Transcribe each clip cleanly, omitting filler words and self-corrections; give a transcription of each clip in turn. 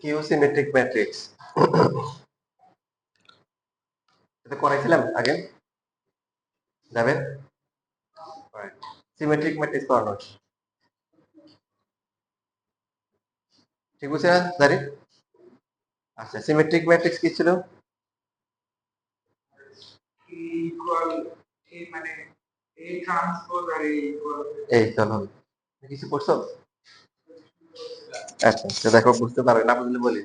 Q symmetric matrix এটা করাইছিলাম আগে যাবেন সিমেট্রিক ম্যাট্রিক্স করানো ঠিক বুঝছে না জারি? আচ্ছা সিমেট্রিক ম্যাট্রিক্স কি ছিল? এই চলো কিছু করছো? আচ্ছা তো দেখো বুঝতে পারবে না বুঝলে বলি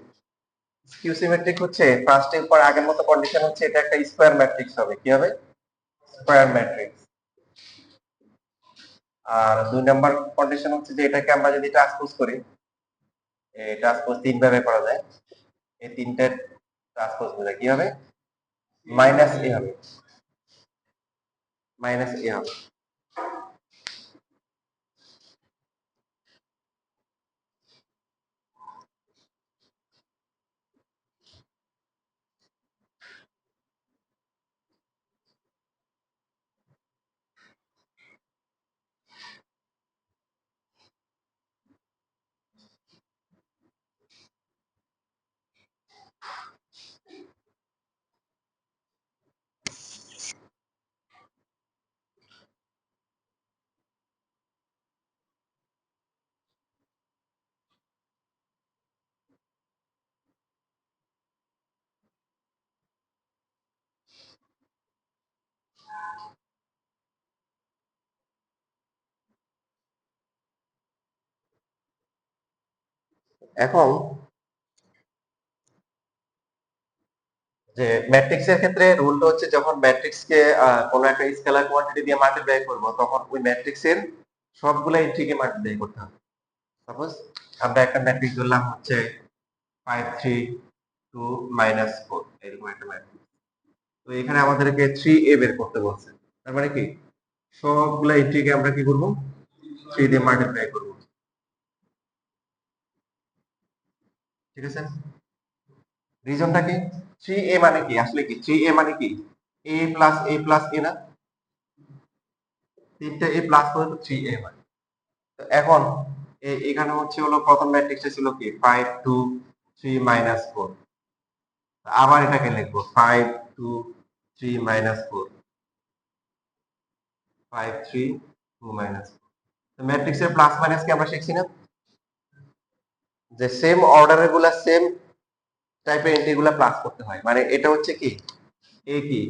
কিউ সিমেট্রিক হচ্ছে ফার্স্ট এর পর আগের মতো কন্ডিশন হচ্ছে এটা একটা স্কয়ার ম্যাট্রিক্স হবে কি হবে স্কয়ার ম্যাট্রিক্স আর দুই নাম্বার কন্ডিশন হচ্ছে যে এটাকে আমরা যদি ট্রান্সপোজ করি এই ট্রান্সপোজ তিন ভাবে করা যায় এই তিনটে ট্রান্সপোজ মিলে কি হবে মাইনাস এ হবে মাইনাস এ হবে এখন যে ম্যাট্রিক্সের ক্ষেত্রে রুলটা হচ্ছে যখন ম্যাট্রিক্সকে কোনো একটা স্কেলার কোয়ান্টিটি দিয়ে মাল্টিপ্লাই করব তখন ওই ম্যাট্রিক্সের সবগুলো এন্ট্রিকে মাল্টিপ্লাই করতে হবে সাপোজ আমরা একটা ম্যাট্রিক্স ধরলাম হচ্ছে 5 3 2 -4 এরকম একটা ম্যাট্রিক্স তো এখানে আমাদেরকে 3a বের করতে বলছে তার মানে কি সবগুলো এন্ট্রিকে আমরা কি করব 3 দিয়ে মাল্টিপ্লাই করব ঠিক আছে রিজনটা কি 3a মানে কি আসলে কি 3a মানে কি a plus a plus a না তিনটা a প্লাস করে তো 3a হয় তো এখন এখানে হচ্ছে হলো প্রথম ম্যাট্রিক্সটা ছিল কি 5 2 3 -4 আবার এটাকে লিখবো 5 2 3 -4 5 3 2 -4 তো ম্যাট্রিক্সের প্লাস মাইনাস কি আমরা শিখছি না যে সেম অর্ডারের গুলা সেম টাইপের এন্ট্রি গুলা প্লাস করতে হয় মানে এটা হচ্ছে কি এ কি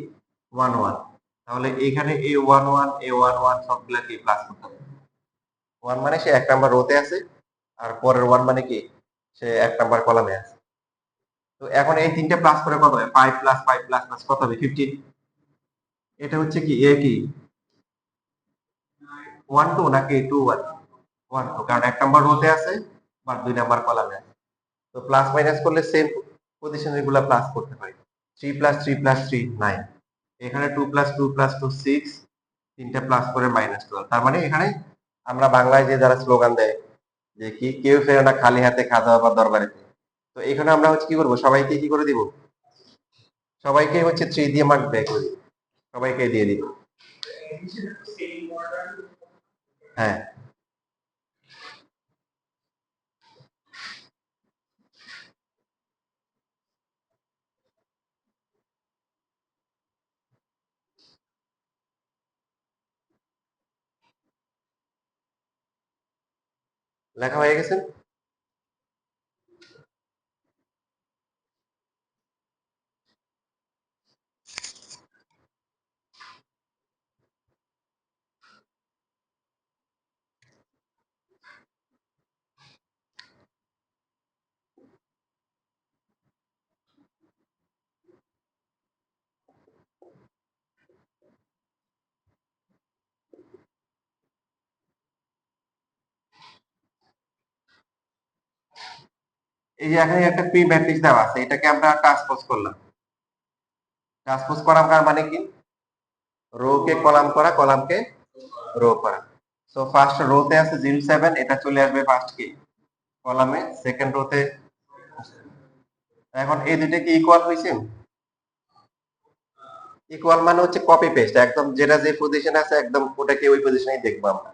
1 1 তাহলে এখানে এ 1 1 এ 1 1 সবগুলা কি প্লাস করতে হবে 1 মানে সে এক নাম্বার রোতে আছে আর পরের 1 মানে কি সে এক নাম্বার কলামে আছে তো এখন এই তিনটে প্লাস করে কত হবে 5 প্লাস 5 প্লাস প্লাস কত হবে 15 এটা হচ্ছে কি এ কি 1 2 নাকি 2 1 1 2 কারণ এক নাম্বার রোতে আছে বা দুই নাম্বার কলামে আছে তো প্লাস মাইনাস করলে সেম পজিশনের গুলা প্লাস করতে পারি 3 প্লাস 3 প্লাস 3 9 এখানে 2 প্লাস 2 প্লাস 2 6 তিনটা প্লাস করে -12 তার মানে এখানে আমরা বাংলায় যে যারা স্লোগান দেয় যে কি কেউ ফেরে না খালি হাতে খাজা বাবার দরবারে তো এখানে আমরা হচ্ছে কি করব সবাইকে কি করে দিব সবাইকে হচ্ছে 3 দিয়ে মার্ক ব্যাক করে দিব সবাইকে দিয়ে দিব হ্যাঁ লেখা হয়ে গেছে এই যে এখানে একটা পি ম্যাট্রিক্স দেওয়া আছে এটাকে আমরা ট্রান্সপোজ করলাম ট্রান্সপোজ করা মানে কি রো কে কলাম করা কলামকে রো করা সো ফার্স্ট রোতে আছে 07 এটা চলে আসবে ফার্স্ট কি কলামে সেকেন্ড রোতে এখন এই দুটো কি ইকুয়াল হয়েছে ইকুয়াল মানে হচ্ছে কপি পেস্ট একদম যেটা যে পজিশনে আছে একদম ওটাকে ওই পজিশনেই দেখবো আমরা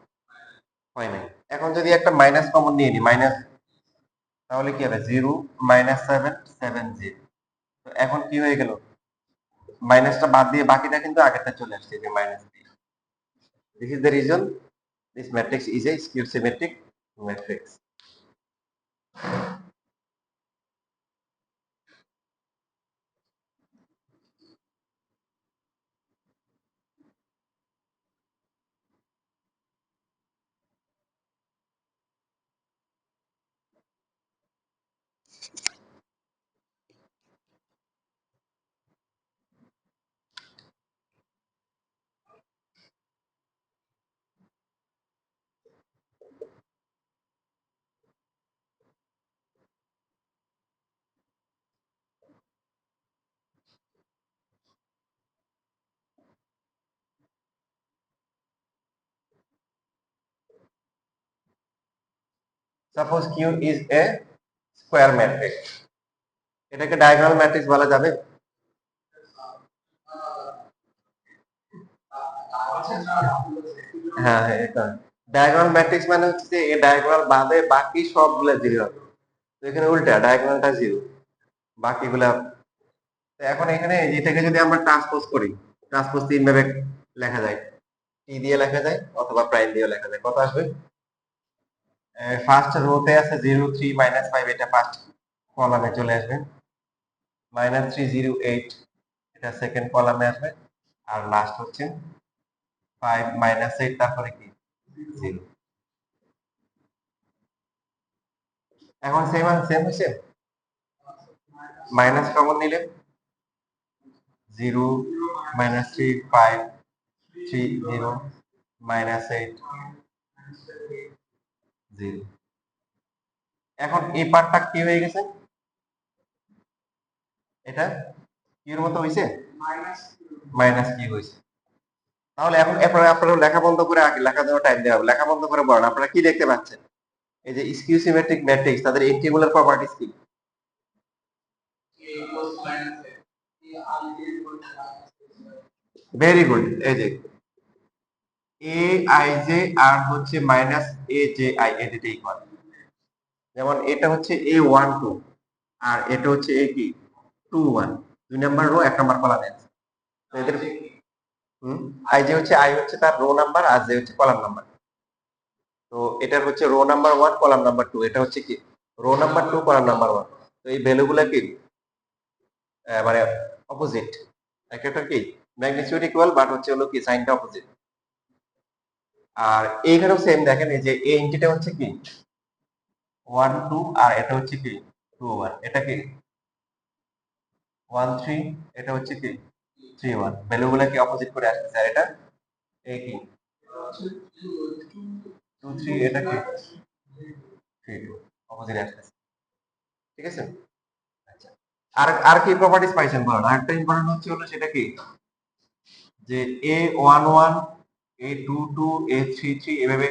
হয় নাই এখন যদি একটা মাইনাস কমন নিয়ে নি মাইনাস তাহলে কি হবে 0 -7 7 0। তো এখন কি হয়ে গেল, মাইনাসটা বাদ দিয়ে বাকিটা কিন্তু আগেরটা চলে আসছে, যে minus. This is the reason this matrix is a skew symmetric matrix. Suppose Q is a square matrix, এটাকে ডায়াগোনাল ম্যাট্রিক্স বলা যাবে? হ্যাঁ, এটা ডায়াগোনাল ম্যাট্রিক্স মানে হচ্ছে যে এই ডায়াগোনাল বাদে বাকি সবগুলো জিরো হবে। তো এখানে উল্টা, ডায়াগোনালটা জিরো, বাকিগুলা। তো এখন এখানে এটাকে যদি আমরা ট্রান্সপোজ করি, ট্রান্সপোজ তিন ভাবে লেখা যায়, টি দিয়ে লেখা যায় অথবা প্রাইম দিয়ে লেখা যায়। কত আসবে? ফার্স্ট রোতে আছে 0 3 -5, এটা ফার্স্ট কলামে চলে আসবে। -3 0 8, এটা সেকেন্ড কলামে আসবে। আর লাস্ট হচ্ছে 5 -8, তারপরে কি 0। এখন সেম সেম হয়েছে, মাইনাস কমন নিলে 0 -3 5 3 0 -8 0। এখন এই পার্টটা কি হয়ে গেছে, এটা কিউর মতো হয়েছে, মাইনাস কিউ হয়েছে। তাহলে এখন আপনারা লেখা বন্ধ করে আগে লেখা দেওয়ার টাইম দেওয়া হবে, লেখা বন্ধ করে বলেন আপনারা কি দেখতে পাচ্ছেন। এই যে স্কিউ সিমেট্রিক ম্যাট্রিক্স, তাদের ইন্টিগ্রাল প্রপার্টিজ কি? Very good. এই যে এ আই জে আর হচ্ছে মাইনাস এ জে আই, এ দুটো ইকুয়াল। যেমন এটা হচ্ছে এ 1 2 আর এটা হচ্ছে এ কি 2 1, দুই নাম্বার রো এক নাম্বার কলামে আছে। তো এদের আই হচ্ছে তার রো নাম্বার, আর জে হচ্ছে কলাম নাম্বার। তো এটার হচ্ছে রো নাম্বার 1 কলাম নাম্বার 2, এটা হচ্ছে কি রো নাম্বার 2 কলাম নাম্বার 1। তো এই ভ্যালুগুলো কি মানে অপোজিট, একটা কি ম্যাগনিটিউড ইকুয়াল, বাট হচ্ছে হলো কি সাইনটা অপোজিট। আর এইখানেও সেম দেখেন, এই যে এ ইন্টিটা হচ্ছে কি 1 2 আর এটা হচ্ছে কি 2 1, এটা কি 1 3, এটা হচ্ছে কি 3 1, ভ্যালুগুলো কি অপোজিট করে আসছে। আর এটা এ কি 2 3, এটা কি 3 2, অপোজিট আসছে। ঠিক আছে। আচ্ছা, আর আর কি প্রপার্টিজ পাইছেন বলেন। আরেকটা ইম্পর্টেন্ট হচ্ছে হলো সেটা কি, যে এ 1 1 এ 2 2 এ 3 3, এভাবে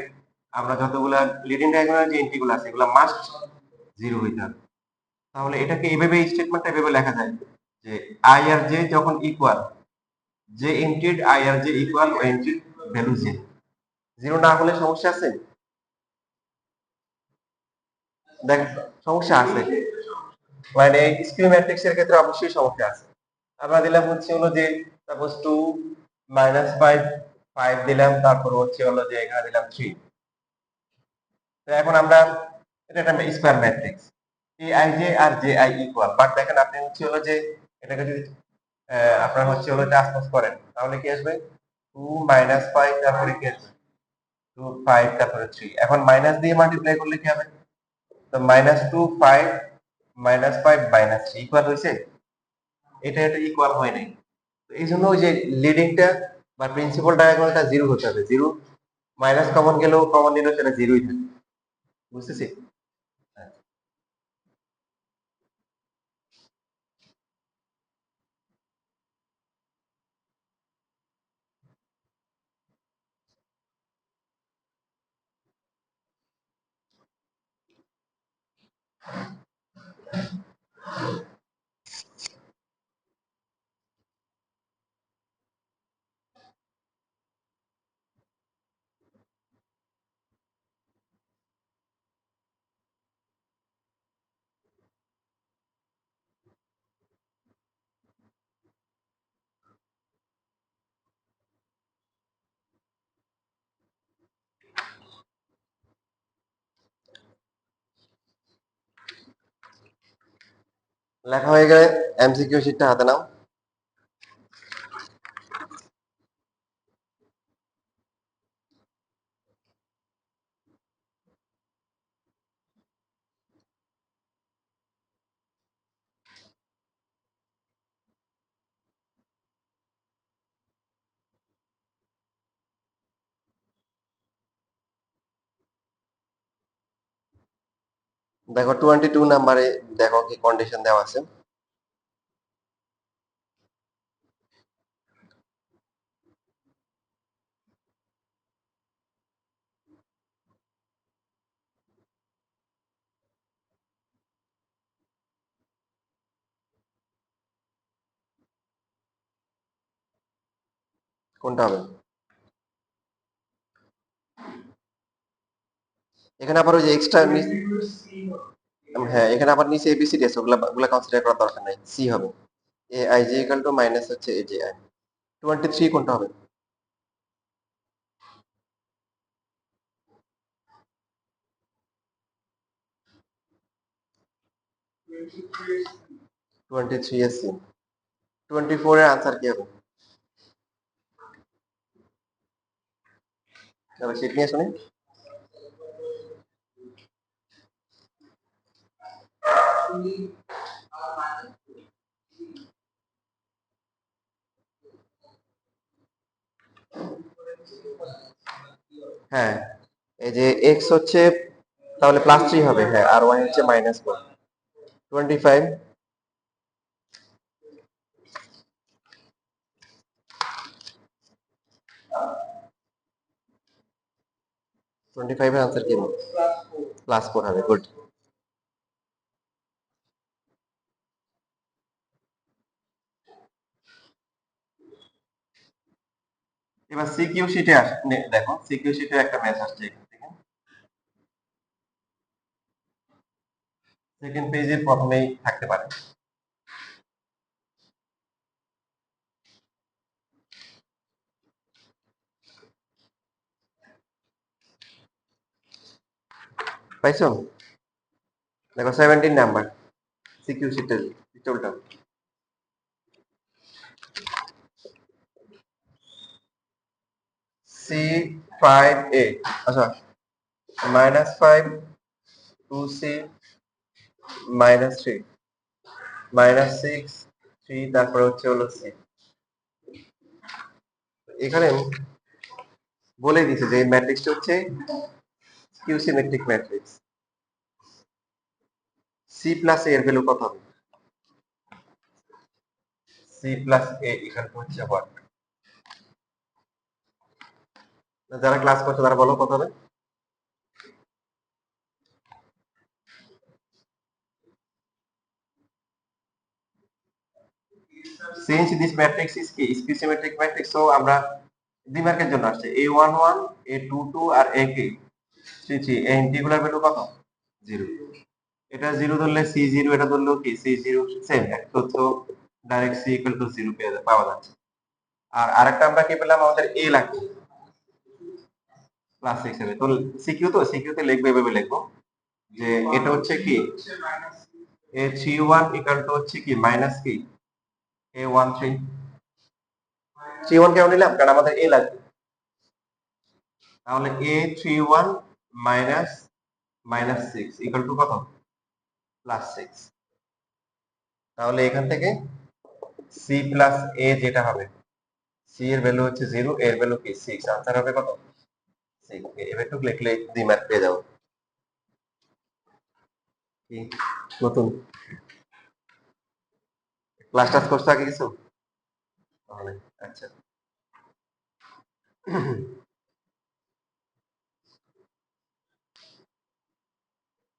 আমরা যতগুলা লিডিং ডায়াগোনাল যে এন্ট্রিগুলো আছে এগুলো মাস্ট জিরো হইতে হবে। তাহলে এটাকে এইভাবে স্টেটমেন্টটা এভাবে লেখা যায় যে আই আর জে যখন ইকুয়াল, যে এন্ট্রিড আই আর জে ইকুয়াল ও এন্ট্রিড ভ্যালু জে, জিরো না হলে সমস্যা আছে। দেখ, সমস্যা আছে, মানে স্কিউ ম্যাট্রিক্স এর ক্ষেত্রে অবশ্যই সমস্যা আছে। আমরা দিলাম হচ্ছে হলো যে সাপোজ 2 -5 5 দিলাম, তারপর হচ্ছে হলো যে এখানে দিলাম 3। তো এখন আমরা, এটা একটা square matrix, A I J আর জে আই ইকুয়াল, বাট দেখেন আপনি হচ্ছে হলো যে এটাকে যদি আপনার হচ্ছে হলো ট্রান্সপোজ করেন তাহলে কি আসবে 2 -5, তারপরে কি আসবে 2 5, তারপরে 3। এখন মাইনাস দিয়ে মাল্টিপ্লাই করলে কি হবে, তো -2 5 -5 -3 ইকুয়াল হয়েছে, এটা ইকুয়াল হয় নাই। তো এই জন্য ওই যে লিডিংটা বা প্রিন্সিপাল ডায়াগোনালটা জিরো হতে হবে, জিরো, মাইনাস কমন গেলেও কমন নিলেও সেটা জিরোই থাকে। বুঝতেছি। লেখা হয়ে গেলে এমসিকিউ শিটটা হাতে নাও। দেখো 22 নাম্বারে দেখো কি কন্ডিশন দেওয়া আছে। কোনটা হবে? এখানে আবার ওই যে এক্সট্রা, হ্যাঁ এখানে আবার নিচে এবিসিডি আছে, ওগুলা ওগুলা কনসিডার করার দরকার নাই, সি হবে। A I G equal to minus হচ্ছে এ জে আই। 23 কোনটা হবে? 23 এর সি। 24 এর আনসার কি হবে? তাহলে শীট নিয়ে শুনি। হ্যাঁ, এই যে এক্স হচ্ছে তাহলে +3 হবে, হ্যাঁ, আর ওয়াই হচ্ছে -4। 25, 25 এর আনসার কি হবে? +4 হবে, গুড। এবার সিকিউ শিটে দেখো সিকিউ শিটে একটা ম্যাচ আসছে এখান থেকে। সেকেন্ড পেজের প্রথমেই থাকতে পারে। পাইছো? দেখো 17 নাম্বার সিকিউ শিটের উল্টা। C5A, আচ্ছা, -5 2C -3 -6 3, তারপরে হচ্ছে হলো C। এখানে বলে দিছে যে ম্যাট্রিক্সটা হচ্ছে skew symmetric matrix. C plus A এর ভ্যালু কত হবে? C plus A equal to হচ্ছে হোয়াট? যারা ক্লাস করছে তারা বলো কত হবে? সিন্স দিস ম্যাট্রিক্স ইজ কি স্কিউ সিমেট্রিক ম্যাট্রিক্স, সো আমরা দ্বিমার্কের জন্য আসছে A11 A22 আর A33, এই ইন্টিগুলার ভ্যালু কত? 0। এটা 0 ধরলে C0, এটা ধরলেও কি C0 সেম, এক তথ্য ডাইরেক্ট C ইকুয়াল টু 0 পাওয়া যাচ্ছে। আর আরেকটা আমরা কি পেলাম, আমাদের A লাগবে +6 হবে। তো সিকিউ, তো সিকিউ তে লিখবে এভাবে লিখবো যে এটা হচ্ছে কি A31 ইকুয়াল টু হচ্ছে কি মাইনাস কি A13। 31 কেন নিলাম? কারণ আমাদের A লাগবে। তাহলে A31 মাইনাস -6 ইকুয়াল টু কত? +6। তাহলে এখান থেকে সি প্লাস এ যেটা হবে, সি এর ভ্যালু হচ্ছে 0, এর ভ্যালু কি 6, আনসার হবে কত? 6। এবার লিখলে 2 মার্ক পেয়ে যাও। কি নতুন ক্লাস টাস করছো আগে কিছু? তাহলে আচ্ছা,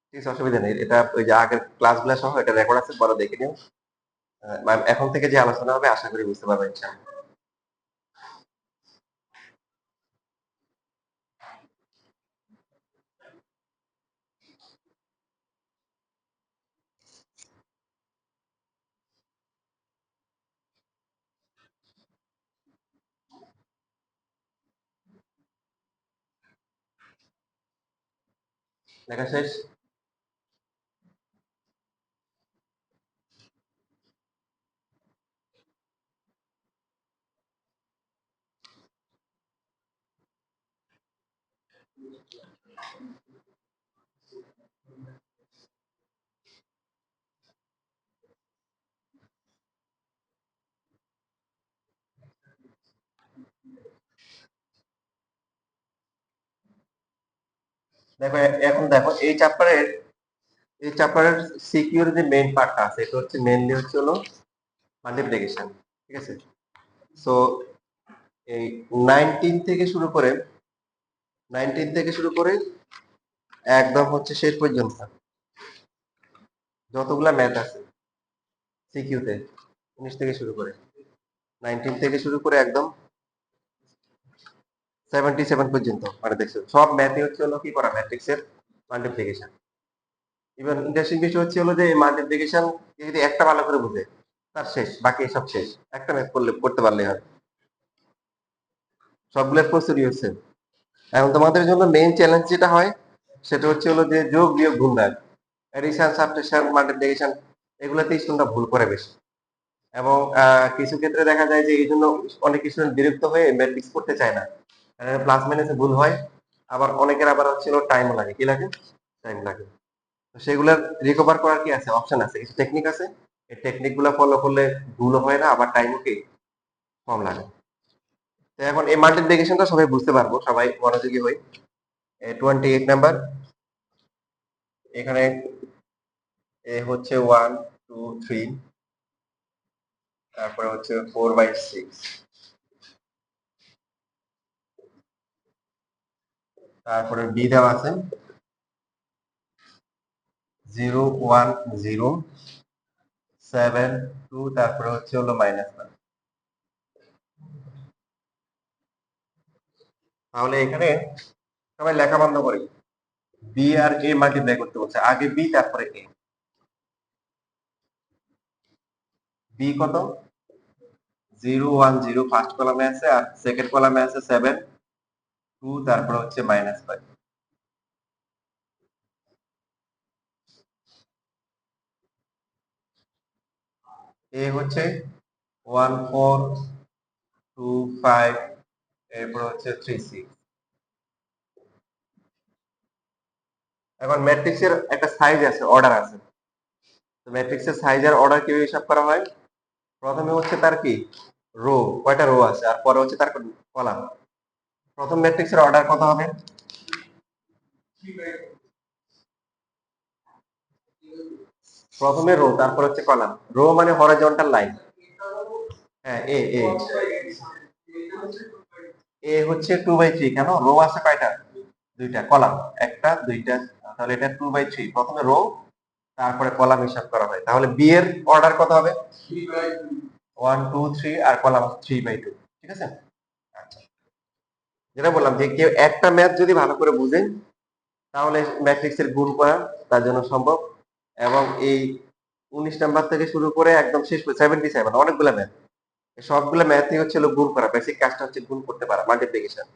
ঠিক আছে, অসুবিধা নেই। এটা ওই যে আগের ক্লাসগুলো সহ এটা রেকর্ড আছে, পরে দেখে নিও। এখন থেকে যে আলোচনা হবে আশা করি বুঝতে পারবে ইনশাআল্লাহ। লেখা শেষ? দেখো এখন দেখো এই চ্যাপ্টারের সিকিউর যে মেইন পার্টটা আছে এটা হচ্ছে মেইনলি হচ্ছে হলো মাল্টিপ্লিকেশন, ঠিক আছে। সো এই 19 থেকে শুরু করে 19 থেকে শুরু করে একদম হচ্ছে শেষ পর্যন্ত যতগুলা ম্যাথ আছে সিকিউতে 19 থেকে শুরু করে 19 থেকে শুরু করে একদম 77 পর্যন্ত মানে দেখছো সব ম্যাথই হচ্ছে হলো কি করা ম্যাট্রিক্সের মাল্টিপ্লিকেশন। ইভেন ইন্টারেস্টিং বিষয় হচ্ছে হলো যে এই মাল্টিপ্লিকেশন যদি একটা ভালো করে বুঝে তার শেষ, বাকি সব শেষ, একটা ম্যাথ করতে পারলেই হয়, সবগুলোর প্রস্তুতি হচ্ছে। এখন তোমাদের জন্য মেইন চ্যালেঞ্জ যেটা হয় সেটা হচ্ছে হলো যে যোগ বিয়োগ গুণভাগ, এডিশন সাবট্রাকশন মাল্টিপ্লিকেশন, এগুলোতেই তোমরা ভুল করে বেশি। এবং কিছু ক্ষেত্রে দেখা যায় যে এই জন্য অনেক স্টুডেন্ট বিরক্ত হয়ে ম্যাট্রিক্স করতে চায় না, প্লাস মাইনাসে ভুল হয়। আবার অনেকের আবার হচ্ছে টাইমও লাগে, কি লাগে, টাইম লাগে। তো সেগুলোর রিকভার করার কি আছে, অপশন আছে, কিছু টেকনিক আছে। এই টেকনিক গুলো ফলো করলে ভুলও হয় না, আবার টাইমও কি কম লাগে। তো এখন এই মাল্টিপ্লিকেশনটা সবাই বুঝতে পারবো, সবাই মনোযোগী হই। 28 নাম্বার, এখানে এ হচ্ছে 1 2 3, তারপরে হচ্ছে 4/6, তারপরে বি দেওয়া আছে 0 1 0 7 2, তারপরে হচ্ছে হলো -1। তাহলে এখানে সবাই লেখা বন্ধ করি, বি আর এ মাল্টিপ্লাই করতে বলছে, আগে বি তারপরে এ। বি কত, 0 1 0 ফার্স্ট কলামে আছে, আর সেকেন্ড কলামে আছে 7 2, তারপরে হচ্ছে -5। এ হচ্ছে 1 4 2 5, এরপর হচ্ছে 3 6। এখন ম্যাট্রিক্সের একটা সাইজ আছে, অর্ডার আছে। তো ম্যাট্রিক্সের সাইজের অর্ডার কিভাবে হিসাব করা হয়, প্রথমে হচ্ছে তার কি রো, কয়টা রো আছে, আর পরে হচ্ছে তার কলাম। প্রথম ম্যাট্রিক্সের অর্ডার কত হবে, প্রথমে রো তারপর হচ্ছে কলাম। রো মানে হরাইজন্টাল লাইন। হ্যাঁ, এ এ এ হচ্ছে 2/3, কেন, রো আছে কয়টা, দুইটা, কলাম একটা দুইটা, তাহলে এটা 2/3, প্রথমে রো তারপরে কলাম হিসাব করা হয়। তাহলে বি এর অর্ডার কত হবে, 1 2 3, আর কলাম 3/2, ঠিক আছে। আচ্ছা, যেটা বললাম যে কেউ একটা ম্যাথ যদি ভালো করে বুঝে তাহলে ম্যাট্রিক্সের গুণ করা তার জন্য সম্ভব। এবং এই 19 নাম্বার থেকে শুরু করে একদম শেষ 77 অনেকগুলো ম্যাথ, সবগুলো ম্যাথই হচ্ছে গুণ করা, বেসিক কাজটা হচ্ছে গুণ করতে পারা, মাল্টিপ্লিকেশন।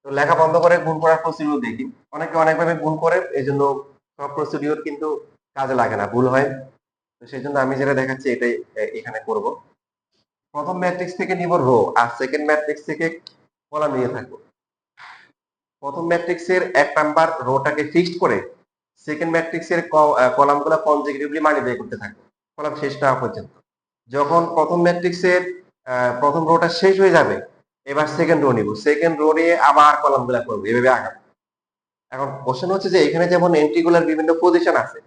তো লেখা বন্ধ করে গুণ করার প্রসিডিউর দেখি, অনেকে অনেকভাবে গুণ করে, এই জন্য সব প্রসিডিউর কিন্তু কাজে লাগে না, ভুল হয়। তো সেই জন্য আমি যেটা দেখাচ্ছি এটাই এখানে করব। প্রথম ম্যাট্রিক্স থেকে নিব রো, আর সেকেন্ড ম্যাট্রিক্স থেকে কলাম নিয়ে থাকবো। প্রথম ম্যাট্রিক্সের 1 নাম্বার রোটাকে ফিক্সড করে সেকেন্ড ম্যাট্রিক্সের কলামগুলো কনজিকিউটিভলি মাল্টিপ্লাই করতে থাকবো কলাম শেষ না হওয়া পর্যন্ত। যখন প্রথম ম্যাট্রিক্সের প্রথম রোটা শেষ হয়ে যাবে, এবার সেকেন্ড রো নিব, সেকেন্ড রো নিয়ে আবার কলামগুলো করবো, এভাবে আগাবো। এখন কোশ্চেন হচ্ছে যে এখানে যেমন এন্ট্রিগুলোর বিভিন্ন পজিশন আছে,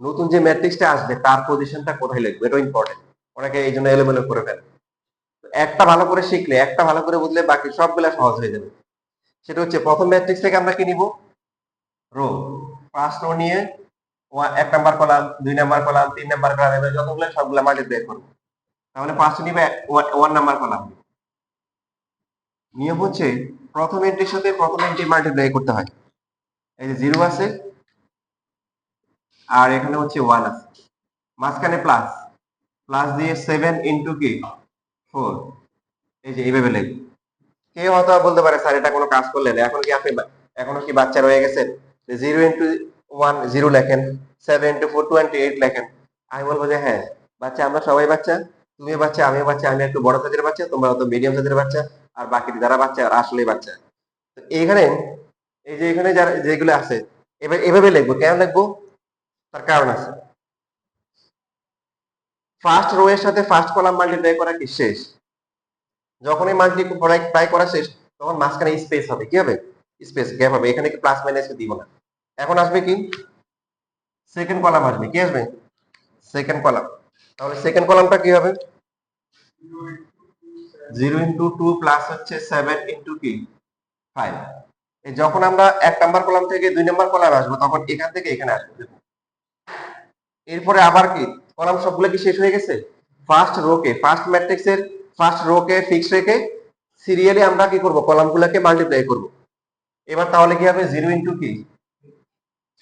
নতুন যে ম্যাট্রিক্সটা আসবে তার পজিশনটা কোথায় লিখবো, এটা ইম্পর্টেন্ট। অনেকে এই জন্য এলোমেলো করে ফেলে। একটা ভালো করে শিখলে, একটা ভালো করে বুঝলে বাকি সবগুলা সহজ হয়ে যাবে। সেটা হচ্ছে প্রথম ম্যাট্রিক্স থেকে আমরা কি নিব, রো, ফার্স্ট রো নিয়ে 1 number column 2 number column 3 number column, এবার যতগুলো সবগুলো মাল্টিপ্লাই করবো। তাহলে ফার্স্ট নিবে 1 নাম্বার কলাম। নিয়ম হচ্ছে প্রথম এন্ট্রির সাথে প্রথম এন্ট্রি মাল্টিপ্লাই করতে হয়। এই যে 0 আছে, আর এখানে হচ্ছে 1 আছে, মাঝখানে প্লাস, প্লাস দিয়ে 7 ইন্টু কি 4, এই যে এইভাবে লিখবো। কেউ হয়তো বলতে পারে স্যার এটা কোনো কাজ করলেন, এখন কি আপনি এখনো কি বাচ্চা রয়ে গেছেন, 0 ইন্টু 1 0 লেখেন, 7 ইন্টু 4 28 লেখেন। আমি বলবো যে হ্যাঁ বাচ্চা, আমরা সবাই বাচ্চা, তুমি বাচ্চা, আমিও বাচ্চা, আমি একটু বড় সাইজের বাচ্চা, তোমরা হয়তো মিডিয়াম সাইজের বাচ্চা, আর বাকি যারা বাচ্চা আসলেই বাচ্চা। তো এইখানে এই যে এখানে যারা যেগুলো আছে এবার এভাবে লিখবো, কেন লিখবো, তার কারণ আছে। ফার্স্ট রো এর সাথে ফার্স্ট কলাম মাল্টিপ্লাই করা কি শেষ, যখনই মাল্টিপ্লাই করা শেষ তখন মাঝখানে স্পেস হবে, কি হবে, স্পেস গ্যাপ হবে, এখানে কি প্লাস মাইনাস দিব না। এখন আসবে কি সেকেন্ড কলাম, আসবে কি আসবে সেকেন্ড কলাম। তাহলে সেকেন্ড কলামটা কি হবে 0 × 2 প্লাস হচ্ছে 7 × কি 5। যখন আমরা 1 নাম্বার কলাম থেকে 2 নাম্বার কলামে আসবো তখন এখান থেকে এখানে আসবো। এরপরে আবার কি কলাম সবগুলো কি শেষ হয়ে গেছে, ফার্স্ট রোকে ফার্স্ট ম্যাট্রিক্সের ফার্স্ট রোকে ফিক্স রেখে সিরিয়ালি আমরা কি করব কলামগুলোকে মাল্টিপ্লাই করব। এবার তাহলে কি হবে 0 × কি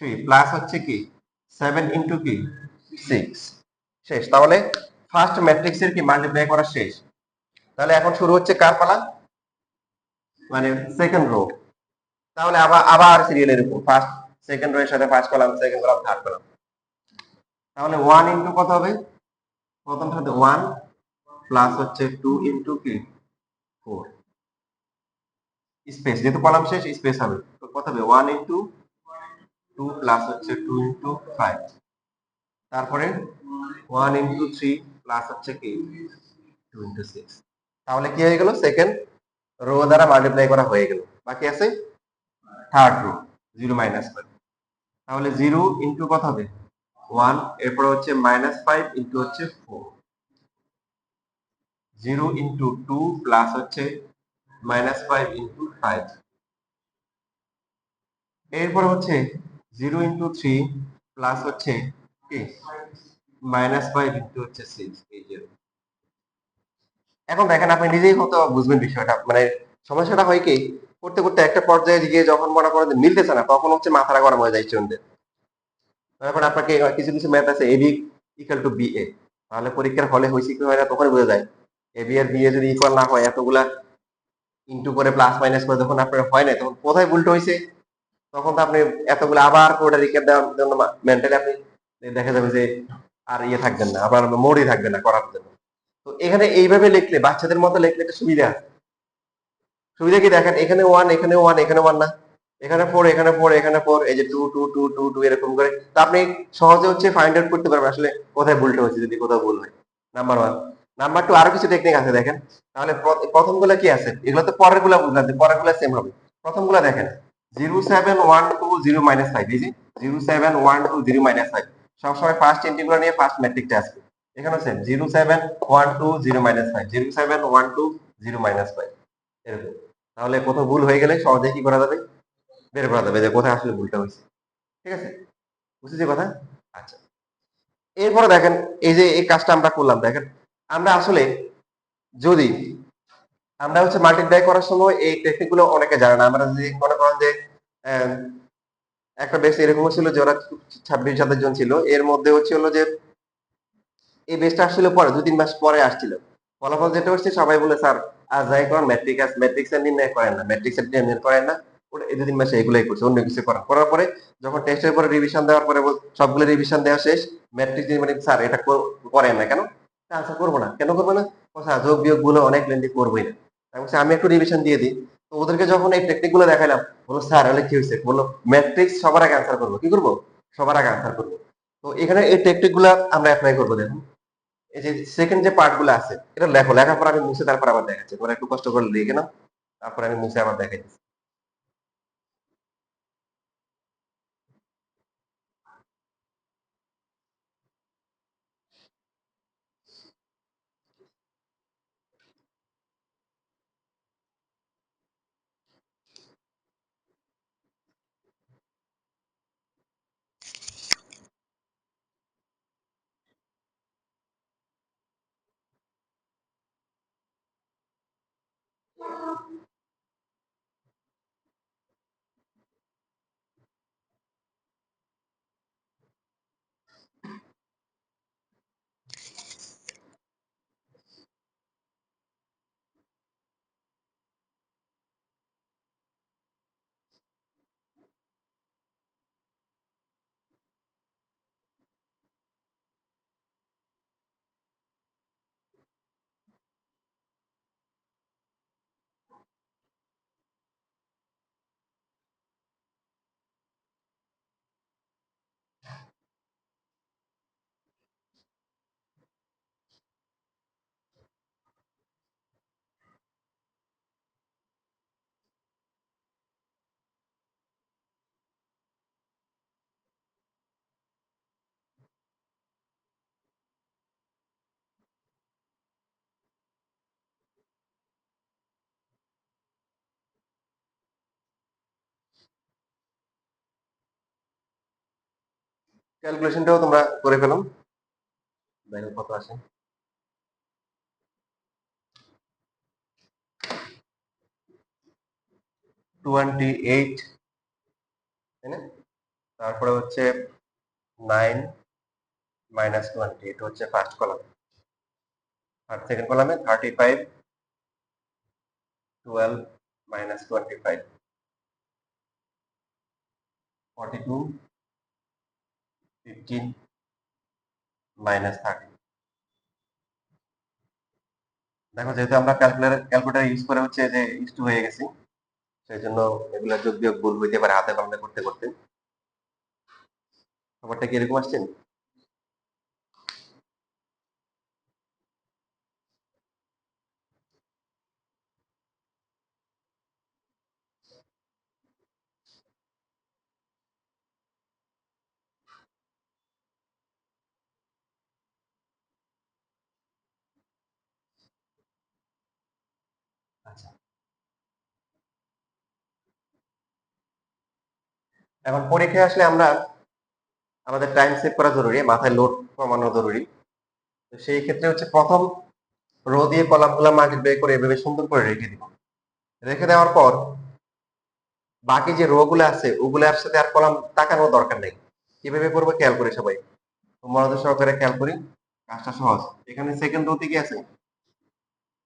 3 প্লাস হচ্ছে কি 7 × কি 6 শেষ। তাহলে ফার্স্ট ম্যাট্রিক্সের কি মাল্টিপ্লাই করা শেষ। তাহলে এখন শুরু হচ্ছে কার পালা, মানে সেকেন্ড রো। তাহলে আবার আবার সিরিয়ালের উপর ফার্স্ট সেকেন্ড রো এর সাথে first column second column third column. তাহলে 1 × কত হবে, প্রথমটাতে 1 প্লাস হচ্ছে 2 × কি 4 স্পেস, যেহেতু কলাম শেষ স্পেস হবে, তো কত হবে 1 × 2 প্লাস হচ্ছে 2 × 5। তারপরে 1 × 3 প্লাস হচ্ছে কি 2 × 6। তাহলে কি হয়ে গেল, সেকেন্ড রো দ্বারা মাল্টিপ্লাই করা হয়ে গেল। বাকি আছে থার্ড রো 0 মাইনাস 5। তাহলে 0 × কত হবে 1, এরপর হচ্ছে -5 × হচ্ছে 4, 0 × 2 প্লাস হচ্ছে -5 × 5। এরপর হচ্ছে 0 × 3 প্লাস হচ্ছে কি -5 × হচ্ছে 6, এই যে। এখন দেখেন আপনি নিজেই হয়তো বুঝবেন বিষয়টা, মানে সমস্যাটা হয় কি করতে করতে একটা পর্যায়ে গিয়ে যখন মনে করেন যে মিলতেছে না তখন হচ্ছে মাথাটা গরম হয়ে যায় স্টুডেন্টদের। তারপর আপনাকে কিছু কিছু ম্যাথ আছে এবি ইকুয়াল টু বিএ, তাহলে পরীক্ষার হলে হয়েছে কি হয় না তখন বোঝা যায় এবি আর বিএ যদি ইকুয়াল না হয় এতগুলা ইনটু করে প্লাস মাইনাস করে যখন আপনার হয় না তখন কোথায় ভুলটা হয়েছে, তখন তো আপনি এতগুলো আবার কোডটা রিক্যাপ দেওয়ার জন্য মেন্টালি আপনি দেখা যাবে যে আর ইয়ে থাকবেন না, আপনার মোডই থাকবে না করার জন্য। তো এখানে এইভাবে লিখলে বাচ্চাদের মতো লিখলে একটা সুবিধা আছে। সুবিধা কি দেখেন, এখানে 1 এখানে 1 এখানে 1 না, এখানে 4 এখানে 4 এখানে 4, এই যে 2 2 2 2 2 এরকম করে। তো আপনি সহজে হচ্ছে ফাইন্ড আউট করতে পারবেন আসলে কোথায় ভুলটা হচ্ছে যদি কোথাও ভুল হয়। নাম্বার 1। নাম্বার 2 আরো কিছু টেকনিক আছে দেখেন। তাহলে প্রথমগুলো কি আছে, এগুলো তো পরেরগুলো বুঝলাম যে পরেরগুলো সেম হবে। প্রথমগুলো দেখেন 0 7 1 2 0 -5, এই যে 0 7 1 2 0 -5 সবসময় ফার্স্ট ইন্টিগ্রাল নিয়ে ফার্স্ট ম্যাট্রিক্সটা আসবে। এখানেও সেম 0 7 1 2 0 -5 0 7 1 2 0 -5 এরকম। তাহলে কোথাও ভুল হয়ে গেলে সহজে কি করা যাবে, বের করা যাবে যে কোথায় আসলে ভুলটা হয়েছে। ঠিক আছে, বুঝেছি কথা। আচ্ছা, এরপরে দেখেন এই যে এই কাজটা আমরা করলাম, দেখেন আমরা আসলে যদি আমরা হচ্ছে মাল্টিপ্লাই করার সময় এই টেকনিক গুলো অনেকে জানে না। আমরা যদি মনে করেন যে আহ, একটা বেশ এরকম ছিল যে ওরা 26 27 জন ছিল, এর মধ্যে হচ্ছে হলো যে এই বেসটা আসলে পরে 2 3 মাস পরে আসছিল। ফলাফল যেটা হচ্ছে সবাই বলে স্যার আর যাই করেন ম্যাট্রিক্স এর নির্ণয় করেন না, ম্যাট্রিক্স এর নির্ণয় করেন না। ওটা এই 2 3 মাসে এগুলাই করছে, অন্য কিছু করার পরে যখন টেস্টের পরে রিভিশন দেওয়ার পরে সবগুলো রিভিশন দেওয়া শেষ, ম্যাট্রিক্স মানে স্যার এটা করেন না কেন, আনসার করবো না কেন করবো না, ও স্যার যোগ বিয়োগ গুলো অনেক লেন্দি করবোই না। আমি বলছি আমি একটু রিভিশন দিয়ে দিই। তো ওদেরকে যখন এই টেকনিক গুলো দেখাইলাম বলো স্যার হলে কি হয়েছে, বললো ম্যাট্রিক্স সবার আগে আনসার করবো, কি করবো সবার আগে আনসার করবো। তো এখানে এই টেকনিক গুলা আমরা অ্যাপ্লাই করবো। দেখুন এই যে সেকেন্ড যে পার্ট গুলো আছে এটা লেখো, লেখার পর আমি মুছে তারপর আবার দেখাচ্ছি, তোমরা একটু কষ্ট করে লিখে নাও, তারপর আমি মুছে আবার দেখাচ্ছি। ক্যালকুলেশনটাও তোমরা করে ফেলো, দেখো কত আসে। 28, তাই না? তারপরে হচ্ছে 9 মাইনাস 20, এটা হচ্ছে ফার্স্ট কলাম। আর সেকেন্ড কলামে 35, 12 মাইনাস 25, 42, 15 মাইনাস 30। দেখো যেহেতু আমরা ক্যালকুলেটর ইউজ করে হচ্ছে যে ইউজ হয়ে গেছি, সেই জন্য এগুলা যোগ বিয়োগ ভুল হইতে পারে হাতে কলমে করতে করতে। খবরটা কি এরকম আসছেন? আচ্ছা, এখন পরীক্ষায় আসলে আমরা আমাদের টাইম সেভ করা জরুরি, মাথায় লোড কমানো জরুরি। তো সেই ক্ষেত্রে হচ্ছে প্রথম রো দিয়ে কলামগুলো মাল্টিপ্লাই করে এভাবে সুন্দর করে রেখে দিব। রেখে দেওয়ার পর বাকি যে রো গুলো আছে ওগুলোর সাথে আর কলাম তাকানোর দরকার নেই। কিভাবে করবো খেয়াল করি সবাই, মনোযোগ সহকারে খেয়াল করি, কাজটা সহজ। এখানে সেকেন্ড রোতে কি আছে?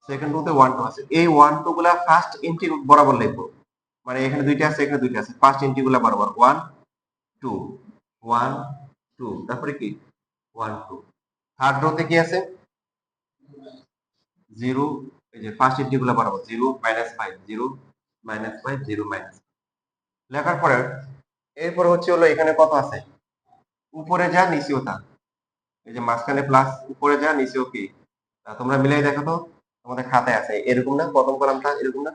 সেকেন্ড রোতে 1 2 আছে। এই 1 2 গুলা ফার্স্ট এন্ট্রি বরাবর লিখবো। মানে এখানে দুইটা আছে, এখানে দুইটা আছে, ফার্স্ট এন্ট্রি গুলা বরাবর 1 2 1 2, তারপরে কি 1 2। থার্ড রোতে কি আছে? 0, এই যে ফার্স্ট এন্ট্রি গুলা বরাবর 0 মাইনাস 5 0 মাইনাস 5 0 মাইনাস। লেখার পরে এরপরে হচ্ছে হলো এখানে কত আছে, উপরে যা নিচেও তা। এই যে মাঝখানে প্লাস, উপরে যা নিচেও কি। তোমরা মিলাই দেখো তো, তোমাদের খাতায় আছে এরকম না? প্রথম কলামটা এরকম না?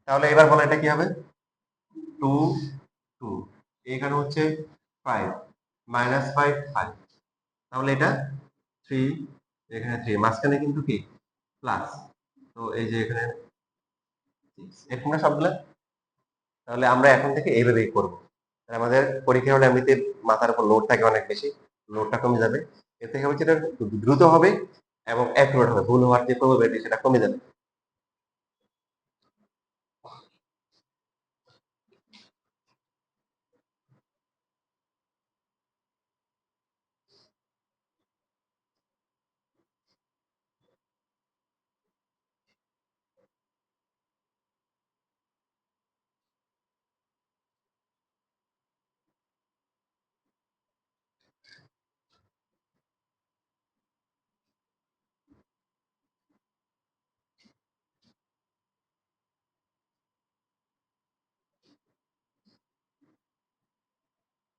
তাহলে এবার বলো এটা কি হবে? 2 2, এখানে হচ্ছে 5 মাইনাস 5 5, তাহলে এটা 3, এখানে 3, মাঝখানে কিন্তু কি প্লাস। তো এই যে এখানে 6, এরকম না সবগুলা? তাহলে আমরা এখন থেকে এইভাবেই করবো। আমাদের পরীক্ষা হলে এমনিতে মাথার উপর লোড থাকে অনেক বেশি, লোডটা কমে যাবে। এর থেকে হচ্ছে এটা দ্রুত হবে এবং অ্যাকুরেট হবে, ভুল হওয়ার যে প্রবাবিলিটি সেটা কমে যাবে।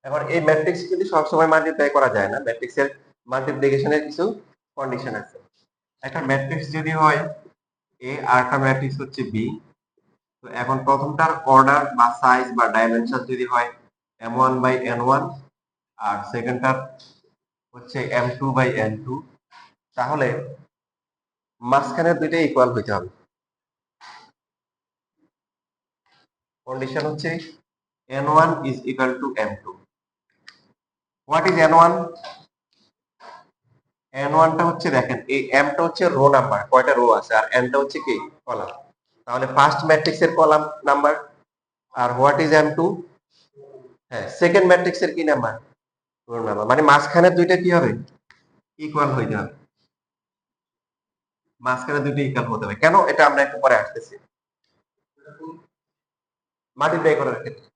এখন এই ম্যাট্রিক্স কিন্তু সবসময় মাল্টিপ্লাই করা যায় না, ম্যাট্রিক্সের মাল্টিপ্লিকেশনের কিছু কন্ডিশন আছে। একটা ম্যাট্রিক্স যদি হয় এ আর একটা ম্যাট্রিক্স হচ্ছে বি, তো এখন প্রথমটার অর্ডার বা সাইজ বা ডাইমেনশন যদি হয় m1/n1 আর সেকেন্ডটার হচ্ছে m2/n2, তাহলে মাঝখানের দুইটা ইকুয়াল হইতে হবে। কন্ডিশন হচ্ছে n1 is equal to m2. What is n1? n1 টা হচ্ছে, দেখেন এই m টা হচ্ছে রো নাম্বার, কয়টা রো আছে, আর n টা হচ্ছে কি কলাম। তাহলে ফার্স্ট ম্যাট্রিক্সের কলাম নাম্বার। আর হোয়াট ইজ m2? হ্যাঁ, সেকেন্ড ম্যাট্রিক্সের কি নাম্বার? Rho number. মানে মাঝখানের দুইটা কি হবে? ইকুয়াল হইতে হবে। মাঝখানে দুইটা ইকুয়াল হতে হবে। কেন? এটা আমরা একটু পরে আসতেছি। মাল্টিপ্লাই করার ক্ষেত্রে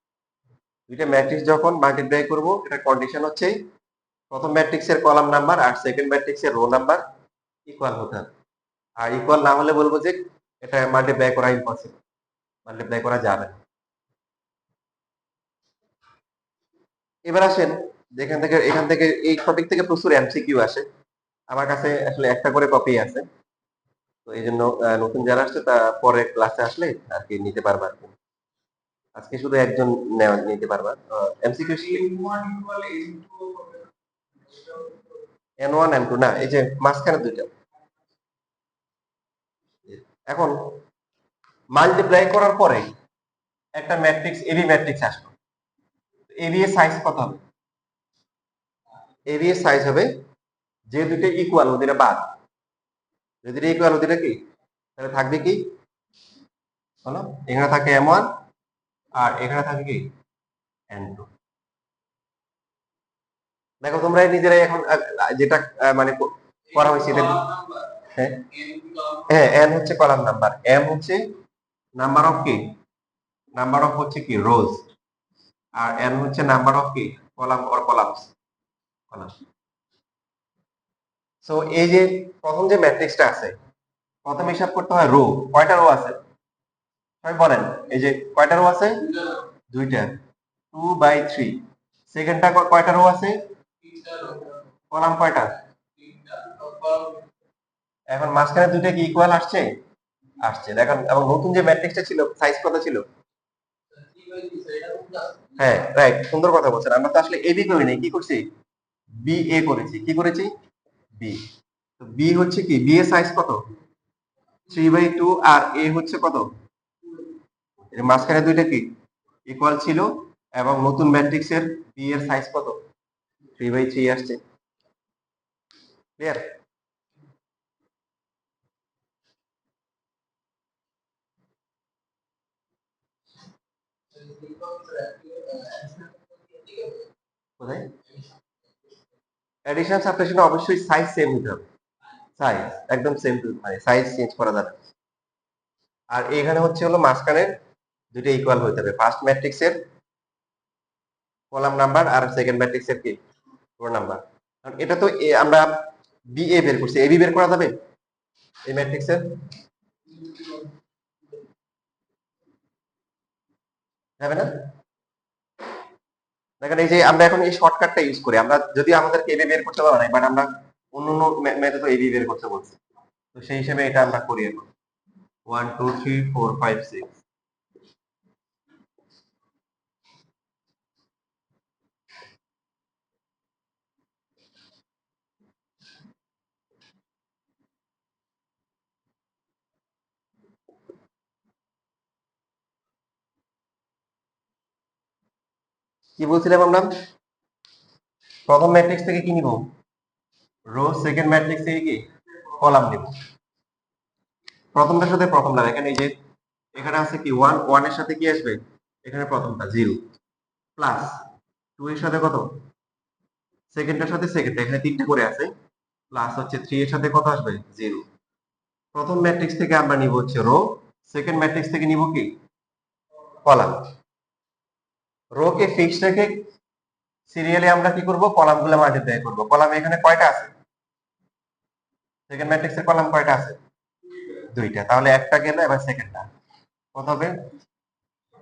দুইটা ম্যাট্রিক্স যখন মাল্টিপ্লাই করব, এটা কন্ডিশন হচ্ছে প্রথম ম্যাট্রিক্সের কলাম নাম্বার আর সেকেন্ড ম্যাট্রিক্সের রো নাম্বার ইকুয়াল হতে হবে। আর ইকুয়াল না হলে বলবো যে এটা মাল্টিপ্লাই করা ইম্পসিবল, মাল্টিপ্লাই করা যাবে না। এবার আসেন, এখান থেকে এই টপিক থেকে প্রচুর এমসিকিউ আসে। আমার কাছে আসলে একটা করে কপি আছে, তো এই জন্য নতুন যারা আসছে তা পরে ক্লাসে আসলে আর কি নিতে পারবা আর কি। আজকে শুধু একজন নিতে পারবা। এমসিকিউ n1 n2 না, এই যে মাঝখানে দুইটা। এখন মাল্টিপ্লাই করার পরে একটা ম্যাট্রিক্স এবি ম্যাট্রিক্স আসলো, এবি এর সাইজ কত হবে? এবি এর সাইজ হবে যে দুটো ইকুয়াল ওদের বাদ, যদি ইকুয়াল ওদের কি তাহলে থাকবে কি বলো, এখানে থাকে M1 আর এখানে থাকে কি N2। দেখো তোমরা নিজেরাই এখন যেটা মানে করা হয়েছে হ্যাঁ হ্যাঁ, এন হচ্ছে কলাম নাম্বার, এম হচ্ছে নাম্বার অফ কি, নাম্বার অফ হচ্ছে কি রোজ, আর এন হচ্ছে নাম্বার অফ কি column or columns, column. So এই যে প্রথম যে ম্যাট্রিক্সটা আছে, প্রথম হিসাব করতে হয় রো, কয়টা রো আছে সবাই বলেন, এই যে কয়টা রো আছে, দুইটা, 2/3। সেকেন্ডটা কয়টা রো আছে, কলাম কয়টা, এখন মাঝখানে দুইটা কি ইকুয়াল আসছে, আসছে দেখেন। এবং নতুন যে ম্যাট্রিক্সটা ছিল সাইজ কত ছিল, হ্যাঁ রাইট, সুন্দর কথা বলছেন। আমরা তো আসলে এবি করি নাই, কি করছি, বি এ করেছি, কি করেছি বি। তো বি হচ্ছে কি, বি এর সাইজ কত 3/2 আর এ হচ্ছে কত, এর মাঝখানে দুইটা কি ইকুয়াল ছিল, এবং নতুন ম্যাট্রিক্সের বি এর সাইজ কত 3/3 আসছে। ক্লিয়ার? কোথায় এডিশন সাবট্রাকশন, অবশ্যই সাইজ সেম হতে হবে, সাইজ একদম সেম টু, মানে সাইজ চেঞ্জ করা যাবে। আর এখানে হচ্ছে হলো মাঝখানে দুটো ইকুয়াল হতে হবে, ফার্স্ট ম্যাট্রিক্সের কলাম নাম্বার আর সেকেন্ড ম্যাট্রিক্সের কি রো নাম্বার। কারণ এটা তো আমরা বি এ বের করছি, এবি বের করা যাবে এই ম্যাট্রিক্সের, যাবে না। দেখেন এই যে আমরা এখন এই শর্টকাটটা ইউজ করি, আমরা যদি আমাদেরকে এবি বের করতে পারো না, বাট আমরা অন্য অন্য মেথড এবি বের করতে বলছি, তো সেই হিসেবে এটা আমরা করি এখন 1 2 3 4 5 6। কি বলছিলাম আমরা, প্রথম ম্যাট্রিক্স থেকে কি নিব রো, সেকেন্ড ম্যাট্রিক্স থেকে কি কলাম নিব। প্রথমটার সাথে প্রথমটা দেখেন, এই যে এখানে আছে কি ওয়ান, ওয়ানের সাথে কি আসবে, এখানে প্রথমটা 0 প্লাস 2 এর সাথে কত, সেকেন্ডটার সাথে সেকেন্ডটা, এখানে তিনটা করে আছে, প্লাস হচ্ছে 3 এর সাথে কত আসবে 0। প্রথম ম্যাট্রিক্স থেকে আমরা নিব হচ্ছে রো, সেকেন্ড ম্যাট্রিক্স থেকে নিব কি কলাম। রো কে ফিক্সড রেখে সিরিয়ালি আমরা কি করব, কলাম গুলো মাল্টিপ্লাই করব। কলাম এখানে কয়টা আছে, সেকেন্ড ম্যাট্রিক্সের কলাম কয়টা আছে, দুইটা, তাহলে একটা গেল, এবার সেকেন্ডটা কত হবে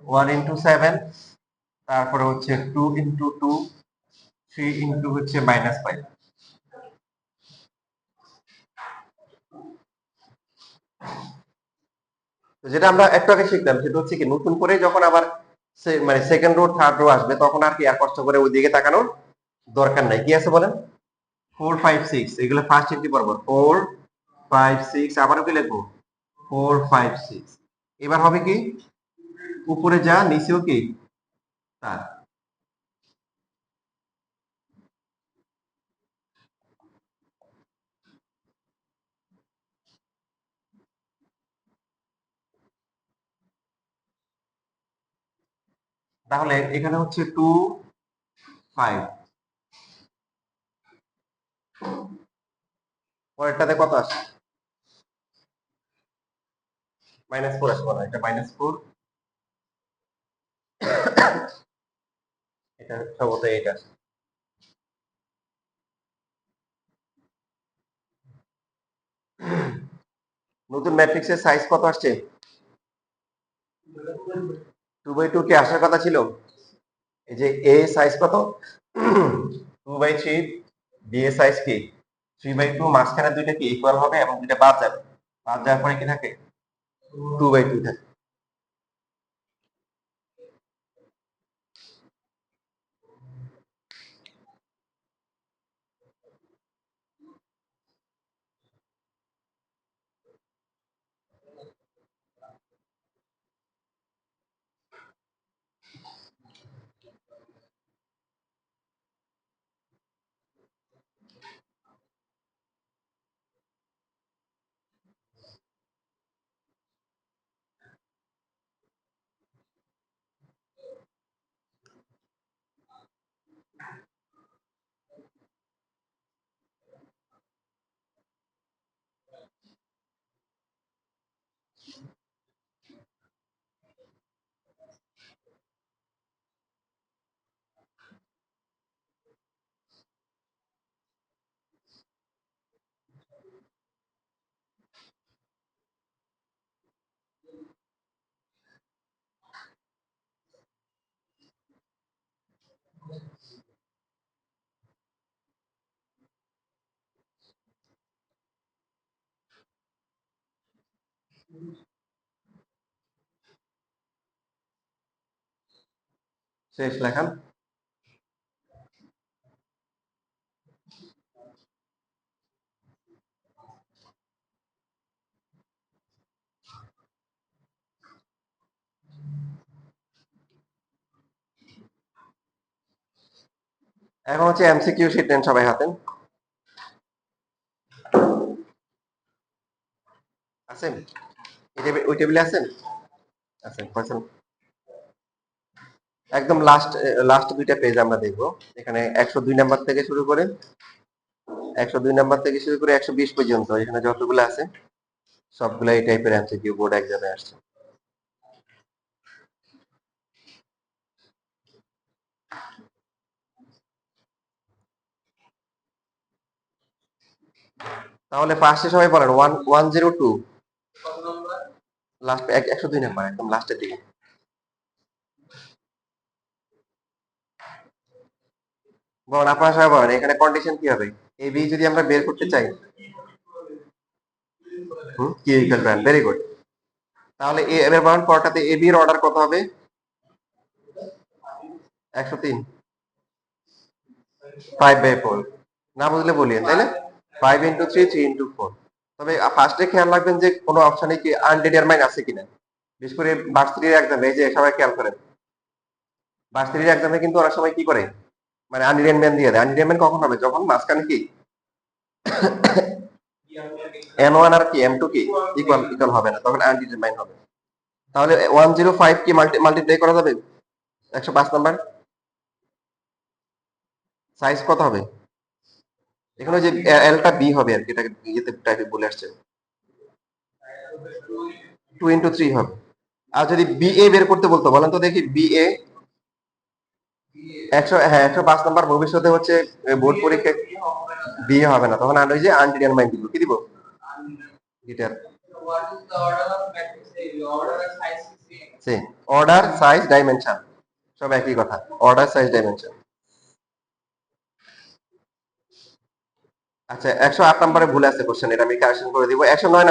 1 ইন্টু 7, তারপরে হচ্ছে 2 ইন্টু 2, 3 ইন্টু হচ্ছে -5। তো যেটা আমরা একটু আগে শিখলাম সেটা হচ্ছে কি, নতুন করে যখন আবার মানে সেকেন্ড রো থার্ড রো আসবে, তখন আর কি আর কষ্ট করে ওই দিকে তাকানোর দরকার নাই। কি আছে বলেন, 4 5 6, এগুলো ফার্স্ট এন্ট্রি পড়বো 4 5 6, আবারও কি লিখবো 4 5 6। এবার হবে কি, উপরে যা নিচেও কি তার। তাহলে এখানে হচ্ছে 2 5, পরেরটাতে কত আসে -4 আসবে না, এটা -4, এটা সম্ভবত এটা। নতুন ম্যাট্রিক্সের সাইজ কত আসছে 2/2 কি আসার কথা ছিল, এই যে এ সাইজ কত 2/3, বি এর সাইজ কি 3/2, মাঝখানে দুইটা কি ইকুয়াল হবে এবং দুইটা বাদ যাবে, বাদ যাওয়ার পরে কি থাকে 2/2 থাকে। শেষ লেখান। এখন হচ্ছে এমসিকিউ শিট নেন সবাই হাতে। আছেন? ওই টেবিলে আছেন? আছেন, কয়জন? একদম লাস্ট লাস্ট দুইটা পেজ আমরা দেখবো। এখানে 102 নাম্বার থেকে শুরু করে 102 নাম্বার থেকে শুরু করে 120 পর্যন্ত এখানে যতগুলো আছে সবগুলো এই টাইপের এমসিকিউ বোর্ড এক্সামে আসছে। তাহলে ফার্স্টে সবাই বলেন 102 লাস্ট 102 নাম্বার একদম লাস্টের দিকে। বলেন আপনারা সবাই বলেন এখানে কন্ডিশন কি হবে? এ বি যদি আমরা বের করতে চাই, কি ইকুয়াল টু, ভেরি গুড। তাহলে এবার বলেন পরটাতে এ বি এর অর্ডার কত হবে? 103, 5/4। না বুঝলে বলিয়েন, তাই না? 5 ইন্টু 3, 3 ইন্টু 4। তবে ফার্স্টে খেয়াল রাখবেন যে কোনো অপশনে কি আনডিটারমাইন্ড আছে কিনা, বিশেষ করে ভার্সিটির এক্সামে। এই যে সবাই খেয়াল করেন, ভার্সিটির এক্সামে কিন্তু অনেক সময় কি করে, মানে আনডিটারমাইন্ড দিয়ে দেয়। আনডিটারমাইন্ড কখন হবে? যখন মাঝখানে কি n1 আর কি m2 কি ইকুয়াল ইকুয়াল হবে না, তখন আনডিটারমাইন্ড হবে। তাহলে 105 কি মাল্টিপ্লাই করা যাবে 105 নাম্বার? সাইজ কত হবে? এখানে যে এলটা বি হবে আর কি, এটাকে ইয়েতে টাইপে বলে আসছে 2 ইন্টু 3 হবে। আর যদি বি এ বের করতে বলতো, বলেন তো দেখি বি এ 105 নাম্বার ভবিষ্যতে হচ্ছে বোর্ড পরীক্ষা বি এ হবে না, তখন আর ওই যে আনডিটারমাইন্ড দিব, কি দিব? Guitar same, order size dimension সব একই কথা, অর্ডার সাইজ ডাইমেনশন। আচ্ছা 108 নম্বরে ভুল আছে কোশ্চেন, এটা আমি কারেকশন করে দিব। 109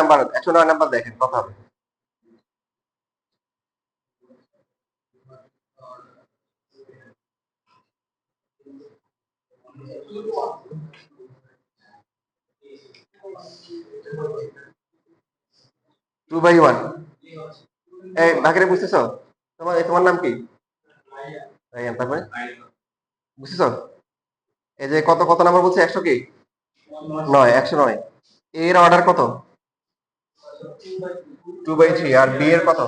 নাম্বার দেখেন কত হবে? Two by one. এই বাকিরে বুঝতেছো? তোমার নাম কি? রাইয়ান, তারপরে বুঝতেছো? এই যে কত কত নাম্বার বলছে, 100 কি 9, 109। এর অর্ডার কত? 2/3। আর বি এর কত?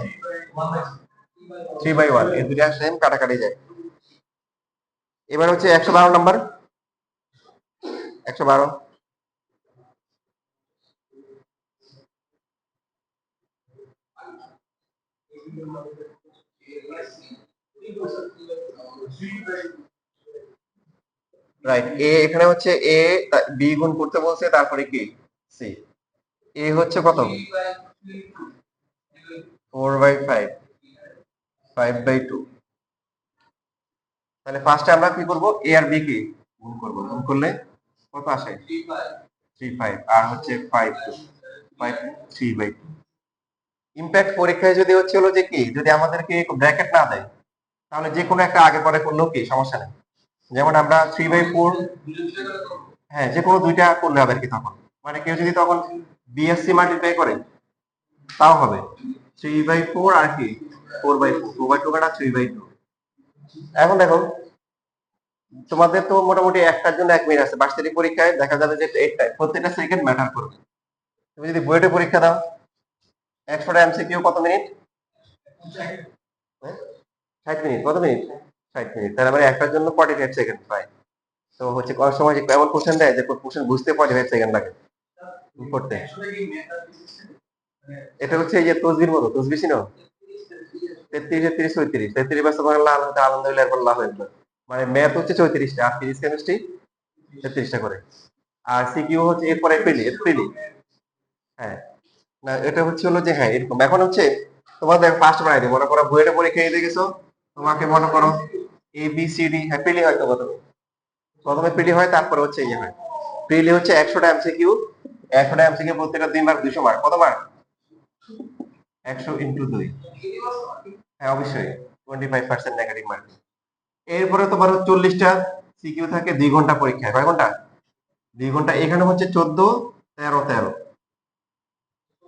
3/1। এই দুইটা সেম, কাটাকাটি যায়। এবার হচ্ছে 112 নাম্বার, 112। রাইট, এ এখানে হচ্ছে এ বি গুণ করতে বলছে, তারপরে কি সি। এ হচ্ছে কত? 4/5, 5/2। তাহলে ফার্স্টে আমরা কি করব, এ আর বি কি গুণ করব। গুণ করলে কত আসে? 3/5। আর হচ্ছে 5/2, 3/2। ইম্প্যাক্ট পরীক্ষায় যদি হচ্ছে হলো যে কি, যদি আমাদেরকে ব্র্যাকেট না দেয়, তাহলে যে কোনো একটা আগে পরে করলেও কি সমস্যা নেই। যেমন আমরা 3/4, হ্যাঁ যে কোনো দুইটা করলে হবে আর কি। তখন মানে কেউ যদি তখন বিএসসি মাল্টিপ্লাই করে তাও হবে 3/4 আর কি 4/4, 2/2 কাটা 3/2। এখন দেখো, তোমাদের তো মোটামুটি একটার জন্য 1 মিনিট আছে। ভার্সিটি পরীক্ষায় দেখা যাবে যে প্রত্যেকটা সেকেন্ড ম্যাটার করবে। তুমি যদি বুয়েটে পরীক্ষা দাও, 100টা এমসিকিউ কত মিনিট? 60 মিনিট। কত মিনিট? 60 মিনিট। তাহলে মানে একটার জন্য 45 সেকেন্ড প্রায়। তো হচ্ছে করার সময় যে এমন কোশ্চেন দেয় যে কোশ্চেন বুঝতে 45 সেকেন্ড লাগে করতে। এটা হচ্ছে এই যে তসবির মতো, তসবি ছিল 33, 33, 34, 33 বার সুবহানাল্লাহ, আলহামদুলিল্লাহ, এরপর আল্লাহু আকবার। মানে ম্যাথ হচ্ছে 34টা, আর ফিজিক্স কেমিস্ট্রি 33টা করে। আর সিকিউ হচ্ছে এরপরে এপ্রিলি। হ্যাঁ, না এটা হচ্ছে হলো যে হ্যাঁ এরকম। এখন হচ্ছে তোমাদের ফার্স্ট বানাই দিই, মনে করো বুয়েটে পরীক্ষা দিতে গেছো, তোমাকে মনে করো এ বি সি ডি, হ্যাঁ প্রিলি হয় তো প্রথমে, প্রথমে প্রিলি হয়, তারপরে হচ্ছে ইয়ে হয়। প্রিলি হচ্ছে 100টা এমসিকিউ, 100টা এমসিকিউ প্রত্যেকটা 2 মার্ক, 200 মার্ক, কত মার্ক? 100 ইনটু 2, হ্যাঁ অবশ্যই 25% নেগেটিভ মার্কিং। এরপরে তোমার 40টা সিকিউ থাকে 2 ঘন্টা পরীক্ষায়, কয় ঘন্টা? 2 ঘন্টা। এখানে হচ্ছে 14, 13, 13,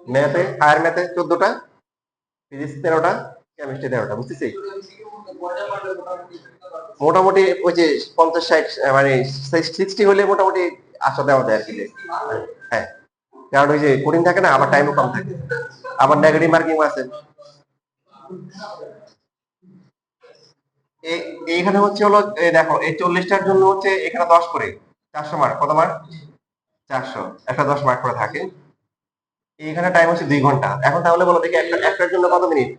ম্যাথে, হায়ার ম্যাথে 14টা, ফিজিক্স 13টা, কেমিস্ট্রি 13টা, বুঝতেছি? মোটামুটি ওই যে 50-60, মানে 60 হলে মোটামুটি আসা দেওয়া যায় আর কি। হ্যাঁ, কারণ ওই যে কোডিং থাকে না, আবার টাইমও কম থাকে, আবার নেগেটিভ মার্কিং আছে। এইখানে হচ্ছে হলো দেখো, এই 40টার জন্য হচ্ছে এখানে 10 করে 400 মার্ক, কত মার্ক? 400, একটা 10 মার্ক করে থাকে। এইখানে টাইম হচ্ছে 2 ঘন্টা। এখন তাহলে বলো দেখি, একটার জন্য কত মিনিট?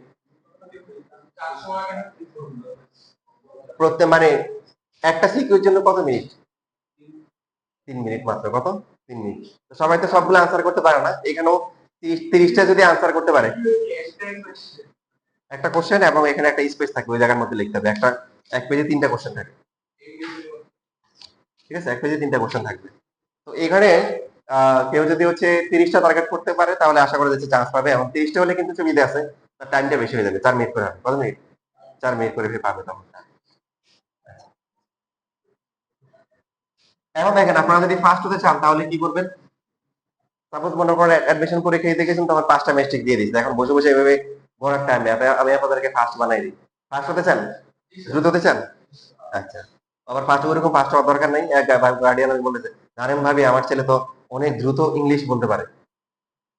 প্রত্যেক মানে একটা সিকিউর জন্য কত মিনিট? 3 মিনিট মাত্র, কত? 3 মিনিট। তো সবাই তো সবগুলো আনসার করতে পারে না, এখানেও 30টা যদি আনসার করতে পারে, একটা কোশ্চেন এবং এখানে একটা স্পেস থাকবে, ওই জায়গার মধ্যে লিখতে হবে, একটা এক পেজে 3টা কোশ্চেন থাকে, ঠিক আছে? এক পেজে 3টা কোশ্চেন থাকবে। তো এখানে কেউ যদি হচ্ছে 30টা টার্গেট করতে পারে, তাহলে আশা করা যাচ্ছে চান্স পাবে। এবং 30টা হলে কিন্তু সুবিধা আছে, তার টাইমটা বেশি হয়ে যাবে, 4 মিনিট করে হবে। কত মিনিট? 4 মিনিট করে পাবে তখন। এখন দেখেন, আপনারা যদি ফার্স্ট হতে চান তাহলে কি করবেন? সাপোজ মনে করেন অ্যাডমিশন পরীক্ষা দিতে গেছেন, তখন 5টা ম্যাট্রিক দিয়ে দিচ্ছে, এখন বসে বসে এভাবে ঘোরার টাইম নেই, আমি আপনাদেরকে ফার্স্ট বানাই দিই। ফার্স্ট হতে চান? দ্রুত হতে চান? আচ্ছা, আবার ফার্স্ট ওরকম ফার্স্ট হওয়ার দরকার নেই। এক গার্ডিয়ান আমি বলেছে, জানেন ভাবি আমার ছেলে তো অনেক দ্রুত ইংলিশ বলতে পারে।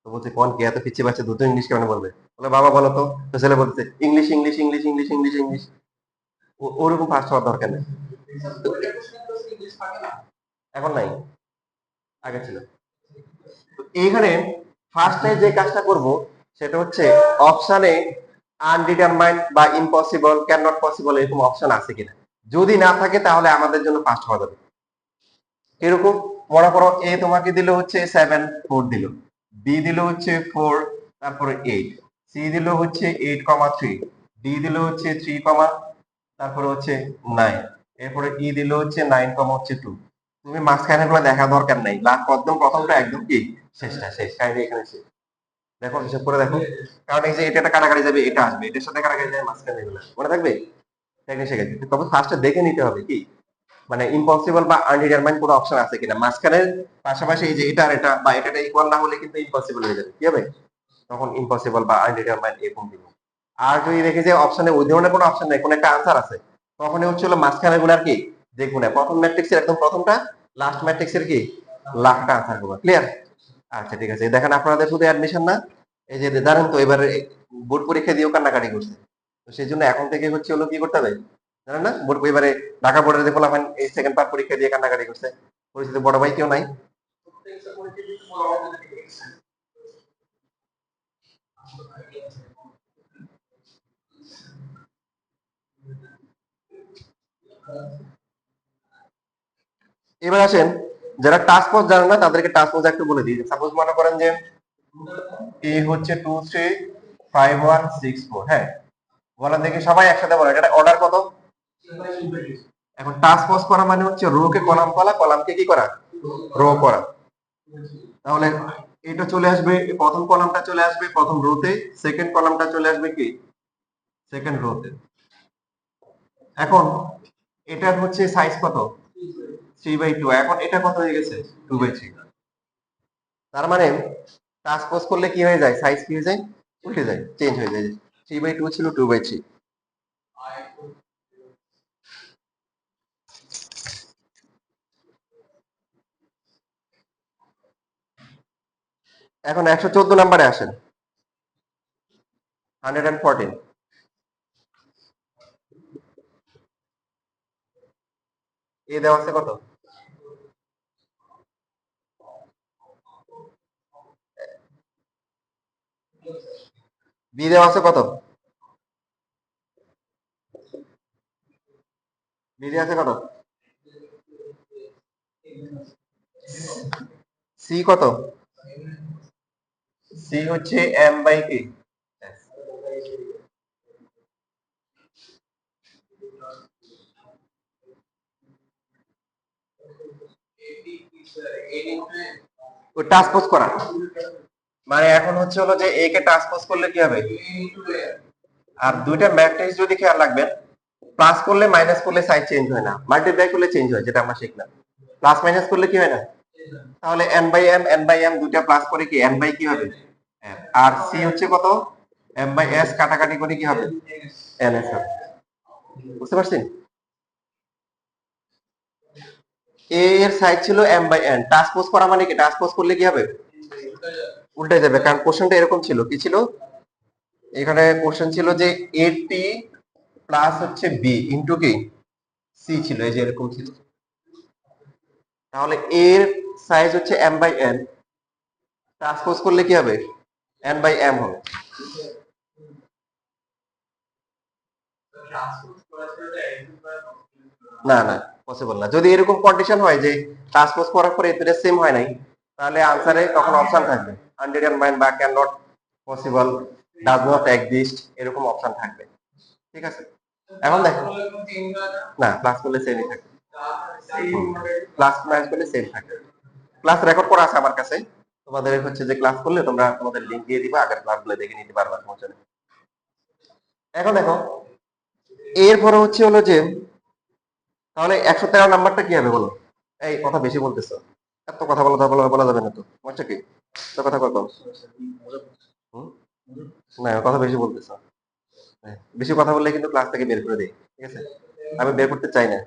তো বলছে কোন কে এত পিছিয়ে বাচ্চা দ্রুত ইংলিশ কেমন বলবে? বলে বাবা বলো তো। তো ছেলে বলছে English English English English English English. ওরকম ফার্স্ট হওয়ার দরকার নেই। এখন নাই, আগে ছিল। তো এইখানে ফার্স্টে যে কাজটা করব, সেটা হচ্ছে অপশনে আনডিটারমাইন্ড বা ইম্পসিবল, ক্যান নট পসিবল, এরকম অপশন আছে কিনা। যদি না থাকে তাহলে আমাদের জন্য ফার্স্ট হওয়া যাবে। এরকম মনে করো, এ তোমাকে দিল হচ্ছে 7, 4 দিল, বি দিল হচ্ছে 4, তারপরে 8, সি দিল হচ্ছে 8,3, ডি দিল হচ্ছে 3, তারপরে হচ্ছে 9, এরপরে ই দিল হচ্ছে 9, 2। তুমি মাঝখানে গুলো দেখা দরকার নাই, লাস্ট একদম প্রথমটা একদম কি শেষটা, শেষ কাহিনী এখানে শেষ। দেখো হিসাব করে দেখো, কারণ এই যে এটা কাটাকাটি যাবে, এটা আসবে, এটার সাথে কাটাকাটি যাবে, মাঝখানে এগুলো মনে থাকবে। টেকনিক শিখে দিতে, তবে ফার্স্টে দেখে নিতে হবে কি, মানে ইম্পসিবল বা আনডিটারমাইন্ড কোনো অপশন আছে কিনা। মাঝখানের পাশাপাশি এই যে এটা আর এটা বা এটা ইকুয়াল না হলে কিন্তু ইম্পসিবল হয়ে যাবে, কি হবে? তখন ইম্পসিবল বা আনডিটারমাইন্ড এরকম দিব। আর যদি দেখে যে অপশনে ওই ধরনের কোনো অপশন নেই, কোনো একটা আনসার আছে, তখনই হচ্ছে হলো মাঝখানে গুলার কি দেখবো না, প্রথম ম্যাট্রিক্সের একদম প্রথমটা, লাস্ট ম্যাট্রিক্সের কি লাস্টটা আনসার করবো। ক্লিয়ার? আচ্ছা ঠিক আছে। দেখেন আপনাদের শুধু অ্যাডমিশন না, এই যে জানেন তো এবারে বোর্ড পরীক্ষা দিয়েও কান্নাকাটি করছে, তো সেই জন্য এখন থেকে হচ্ছে হলো কি করতে হবে জানেন না? বোর্ড এবারে ঢাকা বোর্ডের যে পোলাপান এই সেকেন্ড পার্ট পরীক্ষা দিয়ে কান্নাকাটি করছে, পরিচিত বড় ভাই কেউ নাই? এবার আসেন, যারা টাস্ক ফোর্স জানেন না তাদেরকে টাস্ক ফোর্স একটু বলে দিই। সাপোজ মনে করেন যে এ হচ্ছে 2, 3, 5, 1, 6, 4, হ্যাঁ বলেন দেখি সবাই একসাথে বলেন এটা অর্ডার কত। এখন টাস্ক ফোর্স করা মানে হচ্ছে রো কে কলাম করা, কলামকে কি করা, রো করা। তাহলে এটা চলে আসবে, প্রথম কলামটা চলে আসবে প্রথম রোতে, সেকেন্ড কলামটা চলে আসবে কি সেকেন্ড রোতে। এখন এটার হচ্ছে সাইজ কত, 3/2। এখন এটা কত হয়ে গেছে, 2/3। তার মানে ট্রান্সপোজ করলে কি হয়ে যায়, সাইজ কি হয়ে যায়, উল্টে যায়, চেঞ্জ হয়ে যায়। 3/2 ছিল 2/3। এখন 114 নাম্বারে আসেন, 114। এ দেওয়া আছে কত, বি দেওয়া আছে কত, বি দেওয়া আছে কত, সি কত, সি হচ্ছে m/k। ওই ট্রান্সপোজ করা, মানে এখন হচ্ছে হলো যে এ কে ট্রান্সপোজ করলে কি হবে, আর দুইটা ম্যাট্রিক্স যদি খেয়াল রাখবেন, প্লাস করলে মাইনাস করলে সাইড চেঞ্জ হয় না, মাল্টিপ্লাই করলে চেঞ্জ হয়, যেটা আমরা শিখলাম। প্লাস মাইনাস করলে কি হয় না, তাহলে এন বাই এম দুইটা প্লাস করে কি এন বাই কি হবে, n। আর সি হচ্ছে কত, এম বাই এস কাটাকাটি করে কি হবে, এন এস হবে। বুঝতে পারছেন? এ এর সাইড ছিল এম বাই এন, ট্রান্সপোজ করা মানে কি, ট্রান্সপোজ করলে কি হবে, উল্টে যাবে, কারণ কোশ্চেনটা এরকম ছিল, কি ছিল এখানে, কোশ্চেন ছিল যে এ টি প্লাস হচ্ছে বি ইন্টু কি সি ছিল, এই যে এরকম ছিল। তাহলে এর সাইজ হচ্ছে এম বাই এন, ট্রান্সপোজ করলে কি হবে, এন বাই এম হবে। না না, পসিবল না। যদি এরকম কন্ডিশন হয় যে ট্রান্সপোজ করার পরে এটা সেম হয় নাই, তাহলে আনসারে তখন অপশন থাকবে আনডিটারমাইন্ড বা can not, possible, does not exist, এরকম অপশন থাকবে। ঠিক আছে, এখন দেখো, না প্লাস করলে সেমই থাকে, প্লাস মাইনাস করলে সেম থাকে। ক্লাস রেকর্ড করা আছে আমার কাছে, তোমাদের হচ্ছে যে ক্লাস করলে তোমরা তোমাদের লিংক দিয়ে দিবা, আগের ক্লাসগুলো দেখে নিতে পারবা, সমস্যা নেই। এখন দেখো, এরপরে হচ্ছে হলো যে, তাহলে 113 নাম্বারটা কি হবে বলো? এই কথা বেশি বলতেছো, এত কথা বলা যাবে না তো, সমস্যা কি, তো কথা কত, হুম? না কথা বেশি বলতেছো, হ্যাঁ, বেশি কথা বললে কিন্তু ক্লাস থেকে বের করে দেই, ঠিক আছে? আমি বের করতে চাই না,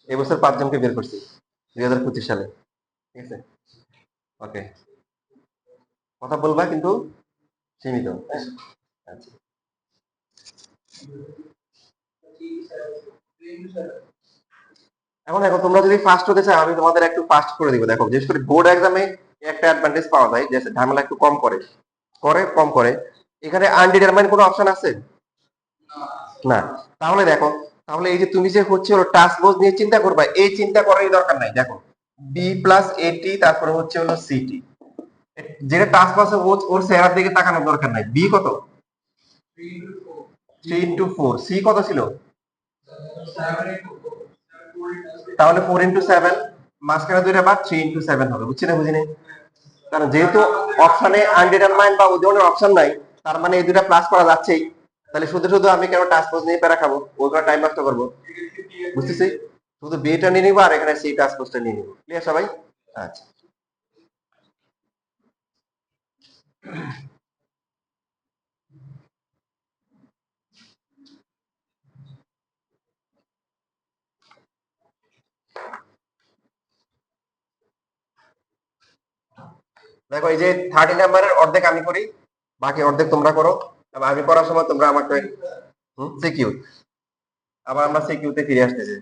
এবছর 5 জনকে বের করছি 2025 সালে, ঠিক আছে? ওকে, কথা বলবা কিন্তু সীমিত, হ্যাঁ? আচ্ছা, এখন দেখো, তোমরা যদি ফার্স্ট হতে চাও আমি তোমাদের একটু ফাস্ট করে দিব। দেখো, বিশেষ করে বোর্ড এক্সামে একটা অ্যাডভান্টেজ পাওয়া যায়, যে ঝামেলা একটু কম করে, কম করে। এখানে আনডিটারমাইন্ড কোনো অপশন আছে না, তাহলে দেখো, তাহলে এই যে তুমি যে হচ্ছে হলো ট্রান্সপোজ নিয়ে চিন্তা করবা, এই চিন্তা করারই দরকার নাই। দেখো, বি প্লাস এটি, তারপরে হচ্ছে হলো সিটি, যেটা ট্রান্সপোজ ওর চেহারার দিকে তাকানোর দরকার নাই। বি কত, 3 into 4, সি কত ছিল, তাহলে 4 into 7, মাঝখানে দুইটা বাদ, 3 into 7 হবে। বুঝছি না, বুঝিনি? কারণ যেহেতু অপশনে আনডিটারমাইন্ড বা ওই ধরনের অপশন নাই, তার মানে এই দুটা প্লাস করা যাচ্ছেই। তাহলে শুধু শুধু আমি কেন ট্রান্সপোজ নিয়ে প্যারা খাবো, ওই করে টাইম নষ্ট করবো? বুঝতেছি, শুধু বিটা নিয়ে নিবো, আর এখানে সি ট্রান্সপোজটা নিয়ে নিবো। ক্লিয়ার সবাই? আচ্ছা, দেখো, এই যে 30 নাম্বারের অর্ধেক আমি করি, বাকি অর্ধেক তোমরা করো। এবং আমি করার সময় তোমরা আমাকে সিকিউ, আবার আমরা সিকিউতে ফিরে আসতেছি।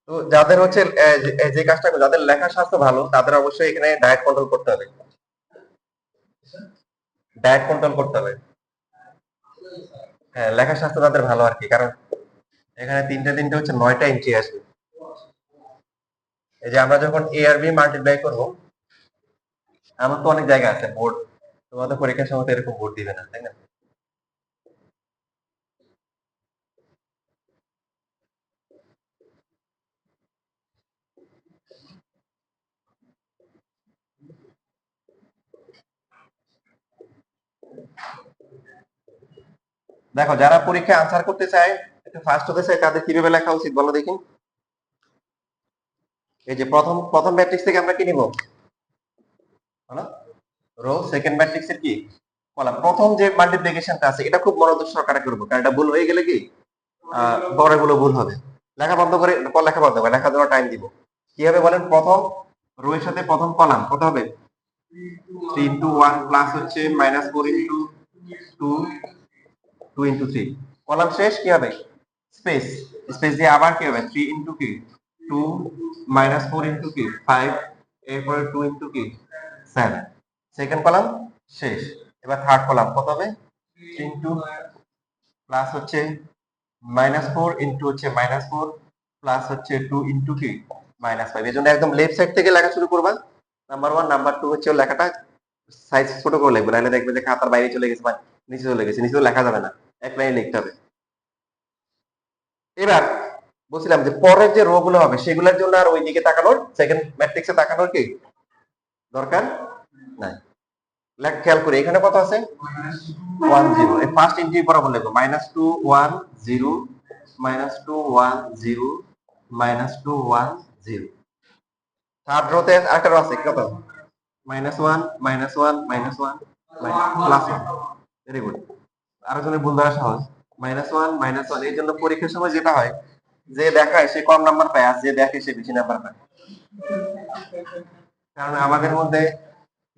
তো যাদের হচ্ছে যে কাজটা, যাদের লেখার স্বাস্থ্য ভালো, তাদের অবশ্যই এখানে ডায়েট কন্ট্রোল করতে হবে, ডায়েট কন্ট্রোল করতে হবে। হ্যাঁ, লেখার স্বাস্থ্য তাদের ভালো আর কি, কারণ এখানে তিনটে তিনটে হচ্ছে 9টা এন্ট্রি আসবে। এই যে আমরা যখন এ আর বি মাল্টিপ্লাই করবো, আমার তো অনেক জায়গা আছে বোর্ড, তোমাদের পরীক্ষার সময় তো এরকম বোর্ড দিবে না, তাই না? দেখো, যারা পরীক্ষায় আনসার করতে চায়, একটু ফাস্ট হতে চায়, তাদের কিভাবে লেখা উচিত বলো দেখি। এই যে প্রথম প্রথম ম্যাট্রিক্স থেকে আমরা কি নিব, বলো? রো। সেকেন্ড ম্যাট্রিক্সের কি, কলাম। প্রথম যে মাল্টিপ্লিকেশনটা আছে, এটা খুব মনোযোগ সহকারে করবো, কারণ এটা ভুল হয়ে গেলে কি পরেগুলো ভুল হবে। লেখা বন্ধ করে, লেখা বন্ধ করে, লেখার জন্য টাইম দিব। কি হবে বলেন, প্রথম রো এর সাথে প্রথম কলাম কত হবে, 3 into 1 প্লাস হচ্ছে -4 into 2, 2 into 3, কলাম শেষ, কি হবে, স্পেস, স্পেস দিয়ে আবার কি হবে, 3 into কি 2, -4 into কি 5, এরপরে 2 into কি 7, সেকেন্ড কলাম শেষ। এবার থার্ড কলাম কত হবে, 3 into প্লাস হচ্ছে -4 into হচ্ছে -4 প্লাস হচ্ছে 2 into কি -5। এই জন্য একদম লেফট সাইড থেকে লেখা শুরু করবা, নাম্বার ওয়ান, নাম্বার টু হচ্ছে ওর লেখাটা সাইজ ছোট করে লিখবে, নাহলে দেখবে যে খাতার বাইরে চলে গেছে বা নিচে চলে গেছে, নিচে তো লেখা যাবে না, এক লাইনে লিখতে হবে। এবার বলছিলাম যে পরের যে রো গুলো হবে সেগুলোর জন্য আর ওই দিকে তাকানোর, সেকেন্ড ম্যাট্রিক্সে তাকানোর কি দরকার নাই। খেয়াল করি এখানে কত আছে, 1 0। এই ফার্স্ট এন্ট্রি বরাবর লিখবো -2 1 0, -2 1 0, -2 1 0। থার্ড রোতে আরেকটা রো আছে কত, -1 -1 -1 +1। Very good. আরো জনের ভুল ধরা সহজ। -1 -1, এই জন্য পরীক্ষার সময় যেটা হয়, যে দেখায় সে কম নাম্বার পায়, আর যে দেখে সে বেশি নাম্বার পায়। কারণ আমাদের মধ্যে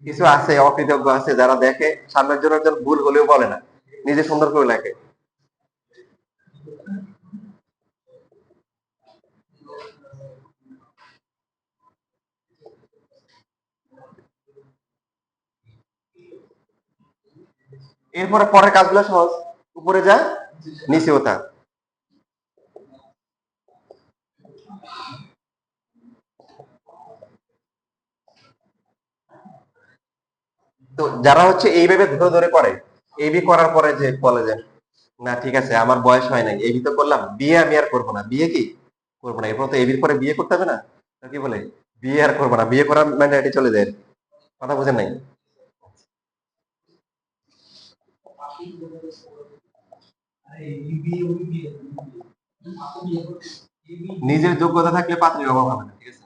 কিছু আছে অকৃতজ্ঞ আছে, যারা দেখে সামনের জনের জন্য ভুল হলেও বলে না, নিজে সুন্দর করে লেখে। এরপরে পরের কাজগুলো সহজ, উপরে যা নিচেও তা। তো যারা হচ্ছে এইভাবে ধরে ধরে করে, এবি করার পরে যে বলে যে না ঠিক আছে আমার বয়স হয় নাই, এবি তো করলাম, বিয়ে আমি আর করবো না, বিয়ে কি করবো না, এরপর তো এবির পরে বিয়ে করতে হবে না, তো কি বলে বিয়ে আর করবো না, বিয়ে করার মেন্টালিটি চলে যায়। কথা বুঝেন নাই? নিজের যোগ্যতা থাকলে পাত্রীর অভাব হবে না, ঠিক আছে।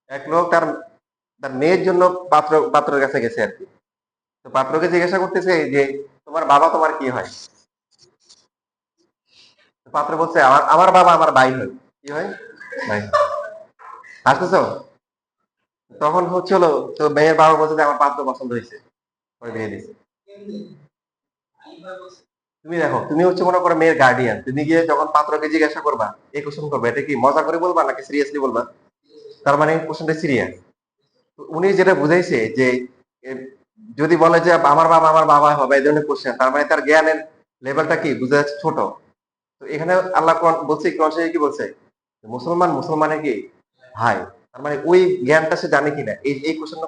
এক লোক তার তার মেয়ের জন্য পাত্রের কাছে গেছে আর কি। তো পাত্রকে জিজ্ঞাসা করতেছে যে তোমার বাবা তোমার কি হয়? তো পাত্র বলছে আমার আমার বাবা আমার ভাই হয়। কি হয়? ভাই। আসতেছো? তখন হচ্ছিল, তো মেয়ের বাবা বলছে যে আমার পাত্র পছন্দ হয়েছে, পরে বিয়ে দিছে। তুমি দেখো, তুমি হচ্ছে মনে করো মেয়ের গার্ডিয়ান, তুমি গিয়ে যখন পাত্রকে জিজ্ঞাসা করবা, এই কোশ্চেন করবে, এটা কি মজা করে বলবা নাকি সিরিয়াসলি বলবা? তার মানে কোশ্চেনটা সিরিয়াস। উনি যেটা বুঝাইছে যে এ, যদি বলে যে আমার বাবা হবে, এই ধরনের কোশ্চেন, তার মানে তার জ্ঞানের লেভেলটা কি বুঝা যাচ্ছে ছোট। তো এখানে আল্লাহ কোরআন বলছে, কোরআন শরীফে কি বলছে, মুসলমান মুসলমানের কি ভাই, তার মানে ওই জ্ঞানটা সে জানে কিনা, এই কোশ্চেনটা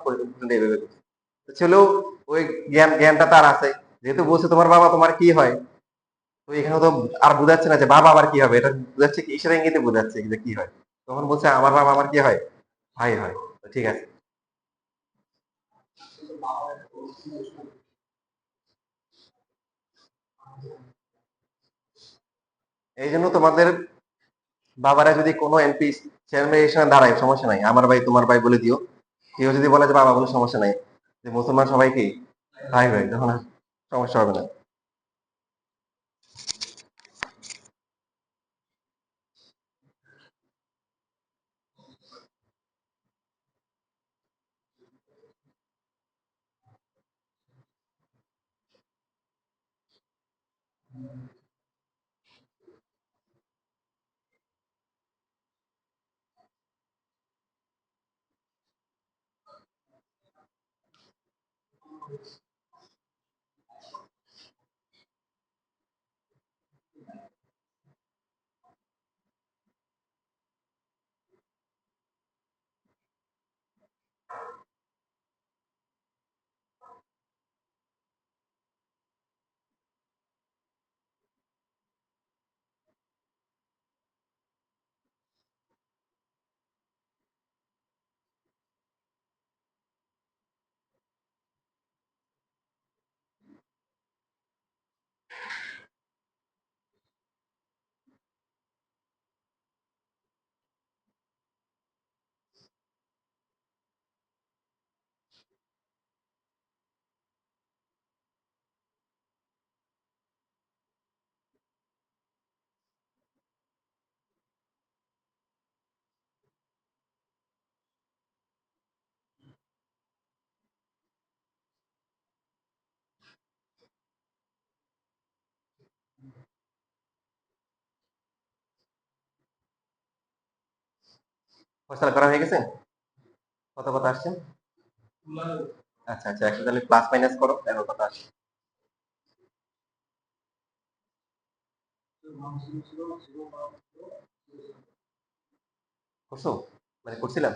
এইভাবে করছে। তো ছেলেও ওই জ্ঞানটা তার আছে, যেহেতু বলছে তোমার বাবা তোমার কি হয়, তো এখানে তো আর বুঝাচ্ছে না যে বাবা আবার কি হবে, এটা বুঝাচ্ছে কি ইশারা ইঙ্গিতে বুঝাচ্ছে যে কি হয়। তখন বলছে আমার বাবা আমার কি হয়, ভাই হয়। তো ঠিক আছে। এই জন্য তোমাদের বাবারা যদি কোনো এমপি চেয়ারম্যান ইলেকশনে দাঁড়ায়, সমস্যা নাই, আমার ভাই তোমার ভাই বলে দিও। কেউ যদি বলে যে বাবা, বলে সমস্যা নাই, যে মুসলমান সবাই কি ভাই ভাই, তখন আর সমস্যা হবে না। ফয়সালা করা হয়ে গেছে? কত কথা আসছে? আচ্ছা আচ্ছা, একশো তাহলে প্লাস মাইনাস করো, দেখো কত আসে। করছো? মানে করছিলাম।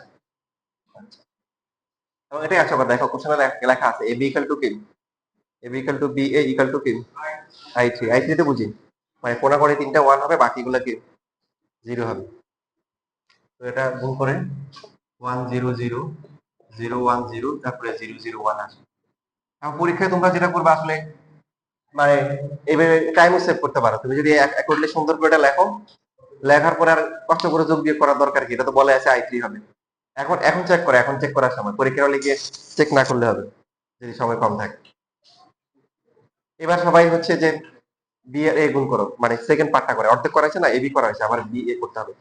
আচ্ছা। এবং এটাই আসল কথা, দেখো কোশ্চেনে লেখা আছে এ বি ইকাল টু কি, A B equal to B A equal to কি আই থ্রি তে বুঝি, মানে কোনাকোনি তিনটা ওয়ান হবে, বাকিগুলো কি জিরো হবে। তো এটা গুণ করে 1 0 0 0 1 0, তারপরে 0 0 1 আসে। এখন পরীক্ষায় তোমরা যেটা করবে আসলে, মানে এইভাবে টাইমও সেভ করতে পারো। তুমি যদি এক করলে সুন্দর করে এটা লেখো, লেখার পরে আর কষ্ট করে যোগ বিয়োগ করার দরকার কি, এটা তো বলে আছে আই থ্রি হবে। এখন এখন চেক করে, এখন চেক করার সময়, পরীক্ষার হলে গিয়ে চেক না করলে হবে যদি সময় কম থাকে। এবার সবাই হচ্ছে যে বি এর এ গুণ করো, মানে সেকেন্ড পার্টটা করে, অর্ধেক করা হয়েছে না, এবি করা হয়েছে, আবার বি এ করতে হবে।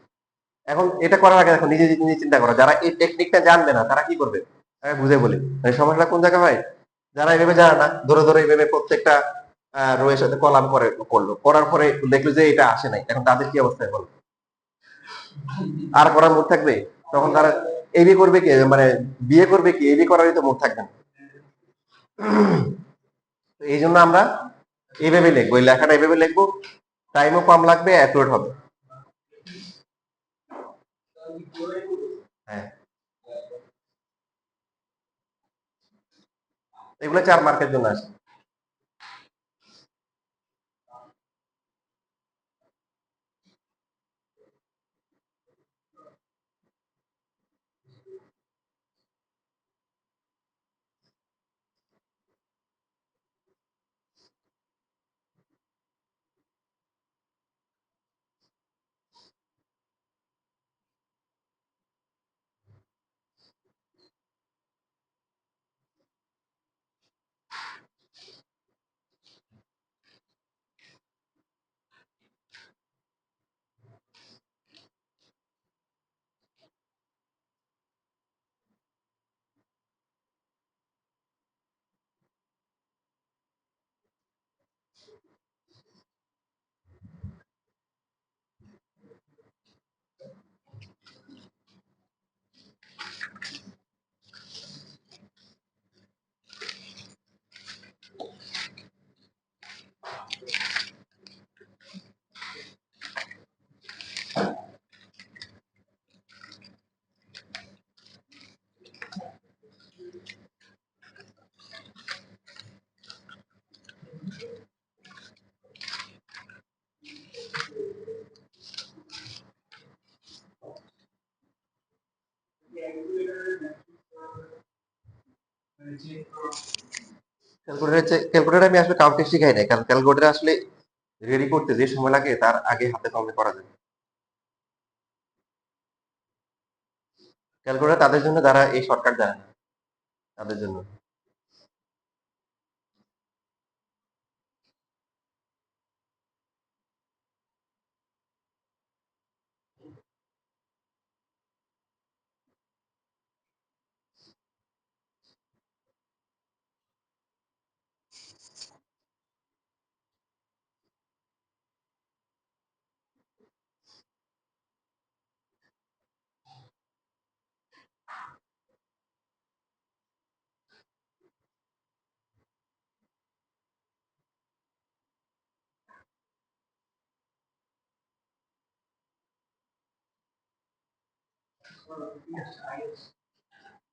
এখন এটা করার আগে দেখো নিজে নিজে চিন্তা করো, যারা এই টেকনিকটা জানবে না তারা কি করবে, আমি বুঝে বলি মানে সমস্যাটা কোন জায়গায় হয়। যারা এইভাবে জানে না, ধরে ধরে এইভাবে প্রত্যেকটা রোয়ের সাথে কলাম করে করলো, করার পরে দেখলো যে এটা আসে নাই, এখন তাদের কি অবস্থায় বলো, আর করার মুড থাকবে? তখন তারা এবি করবে কি, মানে বিয়ে করবে কি, এবি করারই তো মুড থাকবে না। তো এই জন্য আমরা এইভাবে লিখবো, এই লেখাটা এইভাবে লিখবো, টাইমও কম লাগবে, অ্যাকুরেট হবে। হ্যাঁ, এগুলো 4 মার্কের জন্য আসে। ক্যালকুলেটর আমি আসলে কাউকে শিখাই নাই, কারণ ক্যালকুলেটর আসলে রেডি করতে যে সময় লাগে তার আগে হাতে কলমে করা যায়। ক্যালকুলেটর তাদের জন্য যারা এই শর্টকাট জানে না, তাদের জন্য।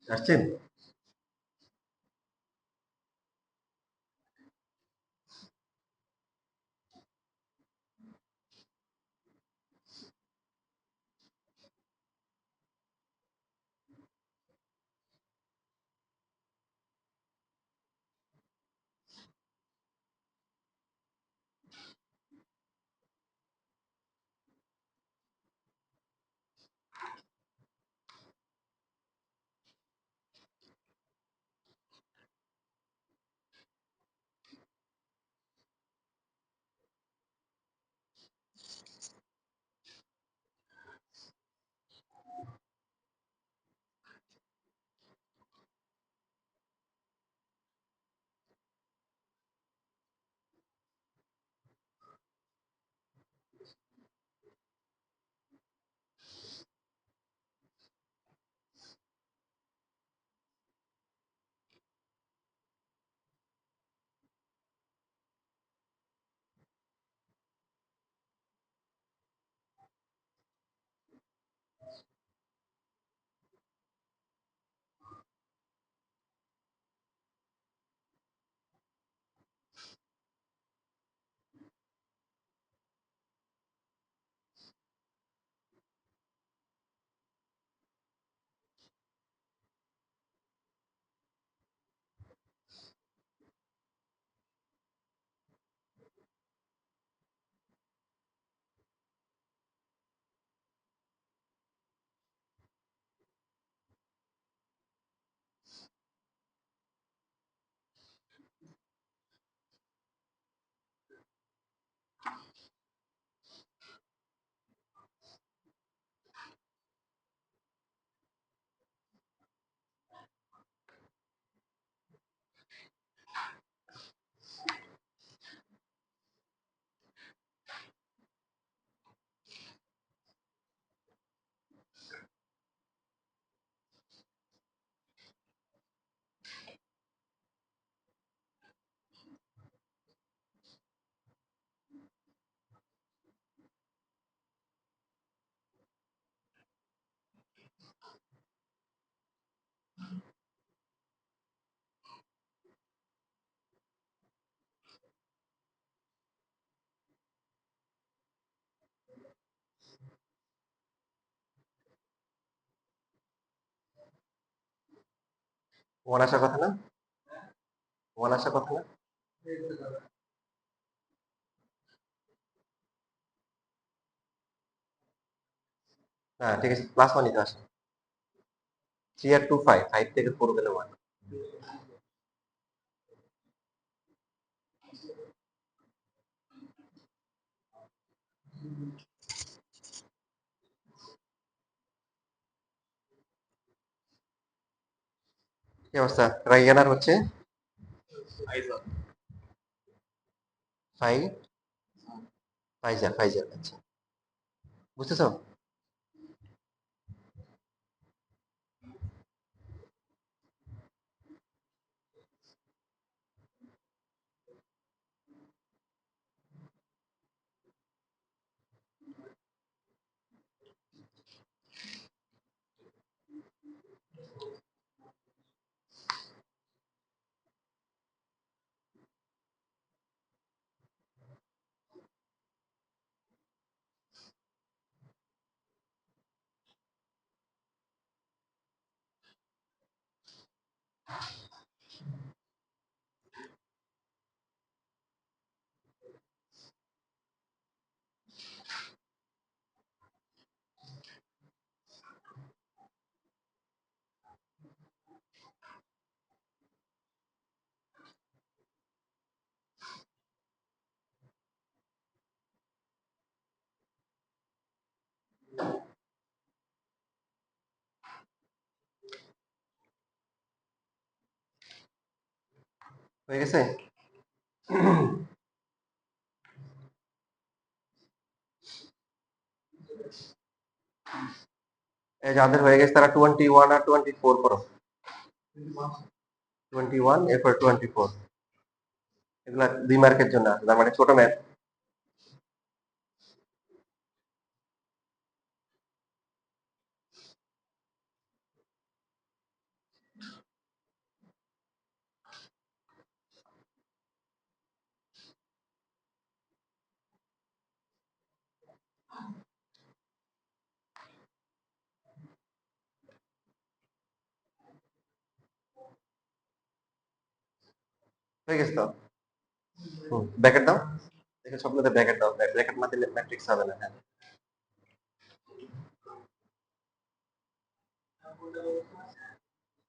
আসছেন? ওয়ান আসার কথা না, ওয়ান আসার কথা না। হ্যাঁ ঠিক আছে, প্লাস ওয়ানই তো আসে। 3 আর 2 5, 5 থেকে 4 গেলে 1। কি অবস্থা? রাইয়ান আর হচ্ছে 5, ফাইজার, ফাইজার, আচ্ছা বুঝতেছো? হয়ে গেছে? এই যাদের হয়ে গেছে তারা 21 আর 24 করো। 21 এরপর 24, এগুলা 2 মার্কের জন্য আছে, তার মানে ছোট ম্যাথ। হয়ে গেছে তো? ব্র্যাকেট দাও, দেখে সবগুলোতে ব্র্যাকেট দাও, ব্র্যাকেট না দিলে ম্যাট্রিক্স হবে না। হ্যাঁ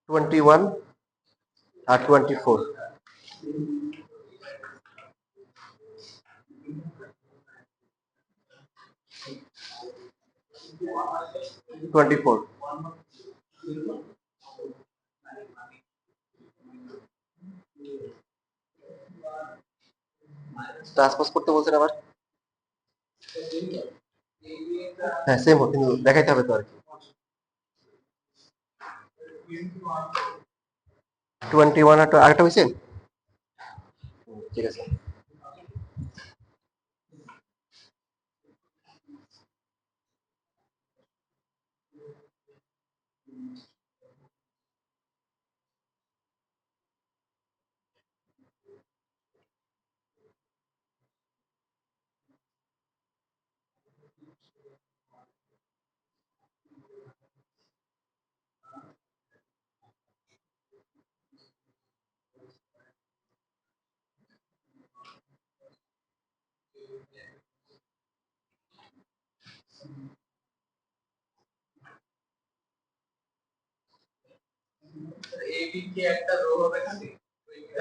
21 আর 24, 24 ট্রান্সপোজ করতে বলছেন আবার। হ্যাঁ সেম হোক, কিন্তু দেখাইতে হবে তো আর কি। 21 আর আরেকটা হয়েছে, ঠিক আছে।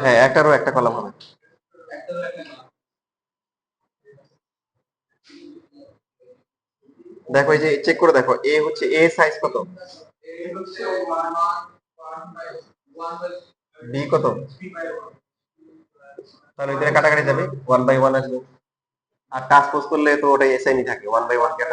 হ্যাঁ একটা রো একটা কলাম হবে। দেখো এই যে চেক করে দেখো, এ হচ্ছে এ সাইজ কত, বি কত, তাহলে ওই দিকে কাটাকাটি যাবে, 1/1 আসবে। আর ট্রান্সপোজ করলে তো ওটাই এসআইনি থাকে, 1/1 কে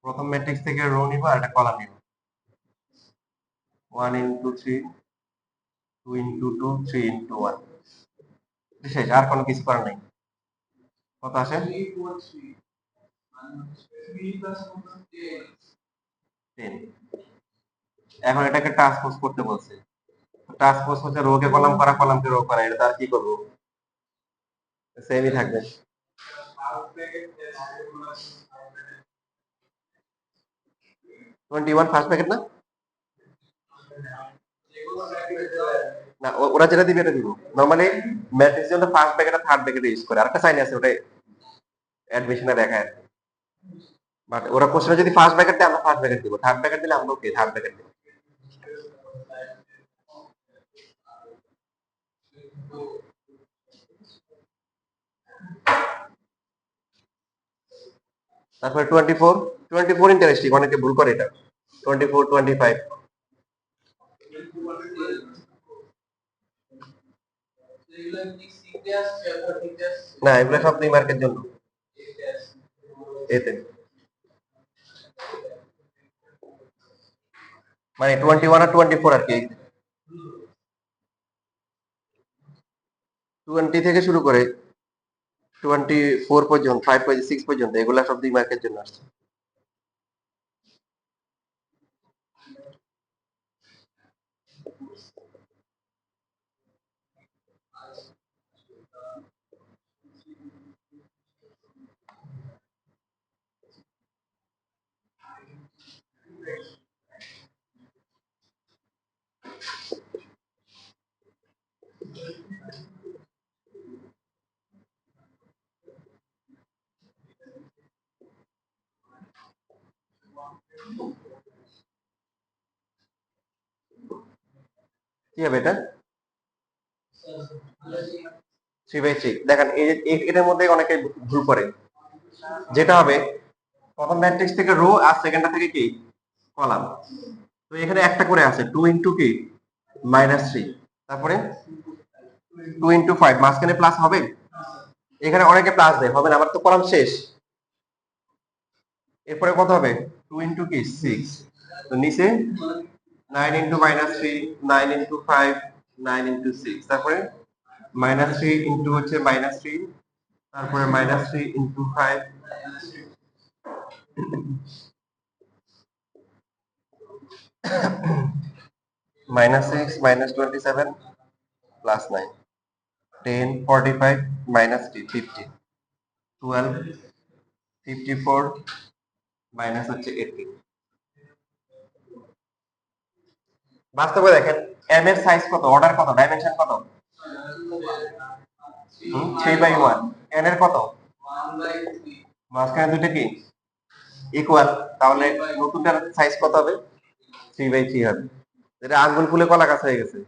প্রথম ম্যাট্রিক্স থেকে রো নিব আর একটা কলাম নিব। 1 ইন্টু 3, 2 ইন্টু 2, 3 ইন্টু 1, শেষ, আর কোনো কিছু করার নাই। কত আসে? 10। এখন এটাকে ট্রান্সপোজ করতে বলছে। ট্রান্সপোজ হচ্ছে রো কে কলাম করা, কলামকে রো করা, এটা তার কি করব, সেমই থাকবে। 21 ফার্স্ট প্যাকেট না, না ওরা যেটা দিবে এটা দিব। নরমালি ম্যাট্রিক্স জন্য ফার্স্ট ব্র্যাকেট আর থার্ড ব্র্যাকেট ইউজ করে, আরেকটা সাইন আছে ওটা অ্যাডমিশনে দেখায়। বাট ওরা কোশ্চেনে যদি ফার্স্ট ব্র্যাকেট দেয় আমরা ফার্স্ট ব্র্যাকেট দিব, থার্ড ব্র্যাকেট দিলে আমরা ওকে থার্ড ব্র্যাকেট দিব। তারপরে 24 ইন্টারেস্টিং, অনেকে ভুল করে এটা। 24 25 না, এগুলো সব 2 মার্কের জন্য। এতে মানে 21 আর 24 আর কি, 20 থেকে শুরু করে 24 পর্যন্ত, 5 পর্যন্ত, 6 পর্যন্ত, এগুলা সব 2 মার্কের জন্য আসছে। কি হবে এটা? 3/3। দেখেন এটার মধ্যে অনেকে ভুল করে। যেটা হবে, প্রথম ম্যাট্রিক্স থেকে রো আর সেকেন্ডটা থেকে কি কলাম। তো এখানে একটা করে আছে 2 ইন্টু কি -3, তারপরে 2 ইন্টু 5, মাঝখানে প্লাস হবে। এখানে অনেকে প্লাস দেয়, হবে না, আমার তো কলাম শেষ। এরপরে কত হবে, 2 ইন্টু কি 6, তো নিচে 9 ইন্টু -3, 9 ইন্টু 5, 9 ইন্টু 6, তারপরে -3 ইন্টু হচ্ছে -3, তারপরে -3 ইন্টু 5, -6, -27, +9, 10, 45, -3, 50, 12, 54, মাইনাস হচ্ছে 18। বাস্তবে দেখেন এম এর সাইজ কত, অর্ডার কত, ডাইমেনশন কত, 3/1। এন এর কত, মাঝখানে দুইটা কি ইকুয়াল, তাহলে নতুনটার সাইজ কত হবে, 3/3 হবে। এটা আঙ্গুল ফুলে কলা গাছ হয়ে গেছে।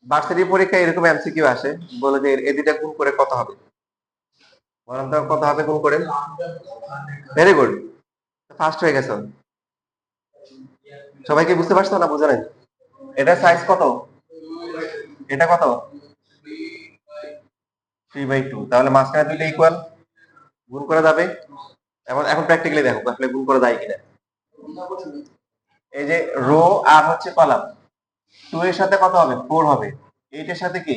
ভার্সিটি পরীক্ষায় এরকম এমসিকিউ আসে, বলে যে এই দুইটা গুণ করে কত হবে, বলেন তো কত হবে গুণ করে। ভেরি গুড, ফার্স্ট হয়ে গেছে। সবাই কি বুঝতে পারছো না বুঝে নাই? এটা সাইজ কত, এটা কত, 3/2, তাহলে মাঝখানে দুইটা ইকুয়াল, গুণ করা যাবে। এখন প্র্যাকটিক্যালি দেখো আসলে গুণ করা যায় কিনা। এই যে রো আর হচ্ছে কলাম, 2 এর সাথে কত হবে, 4 হবে, 8 এর সাথে কি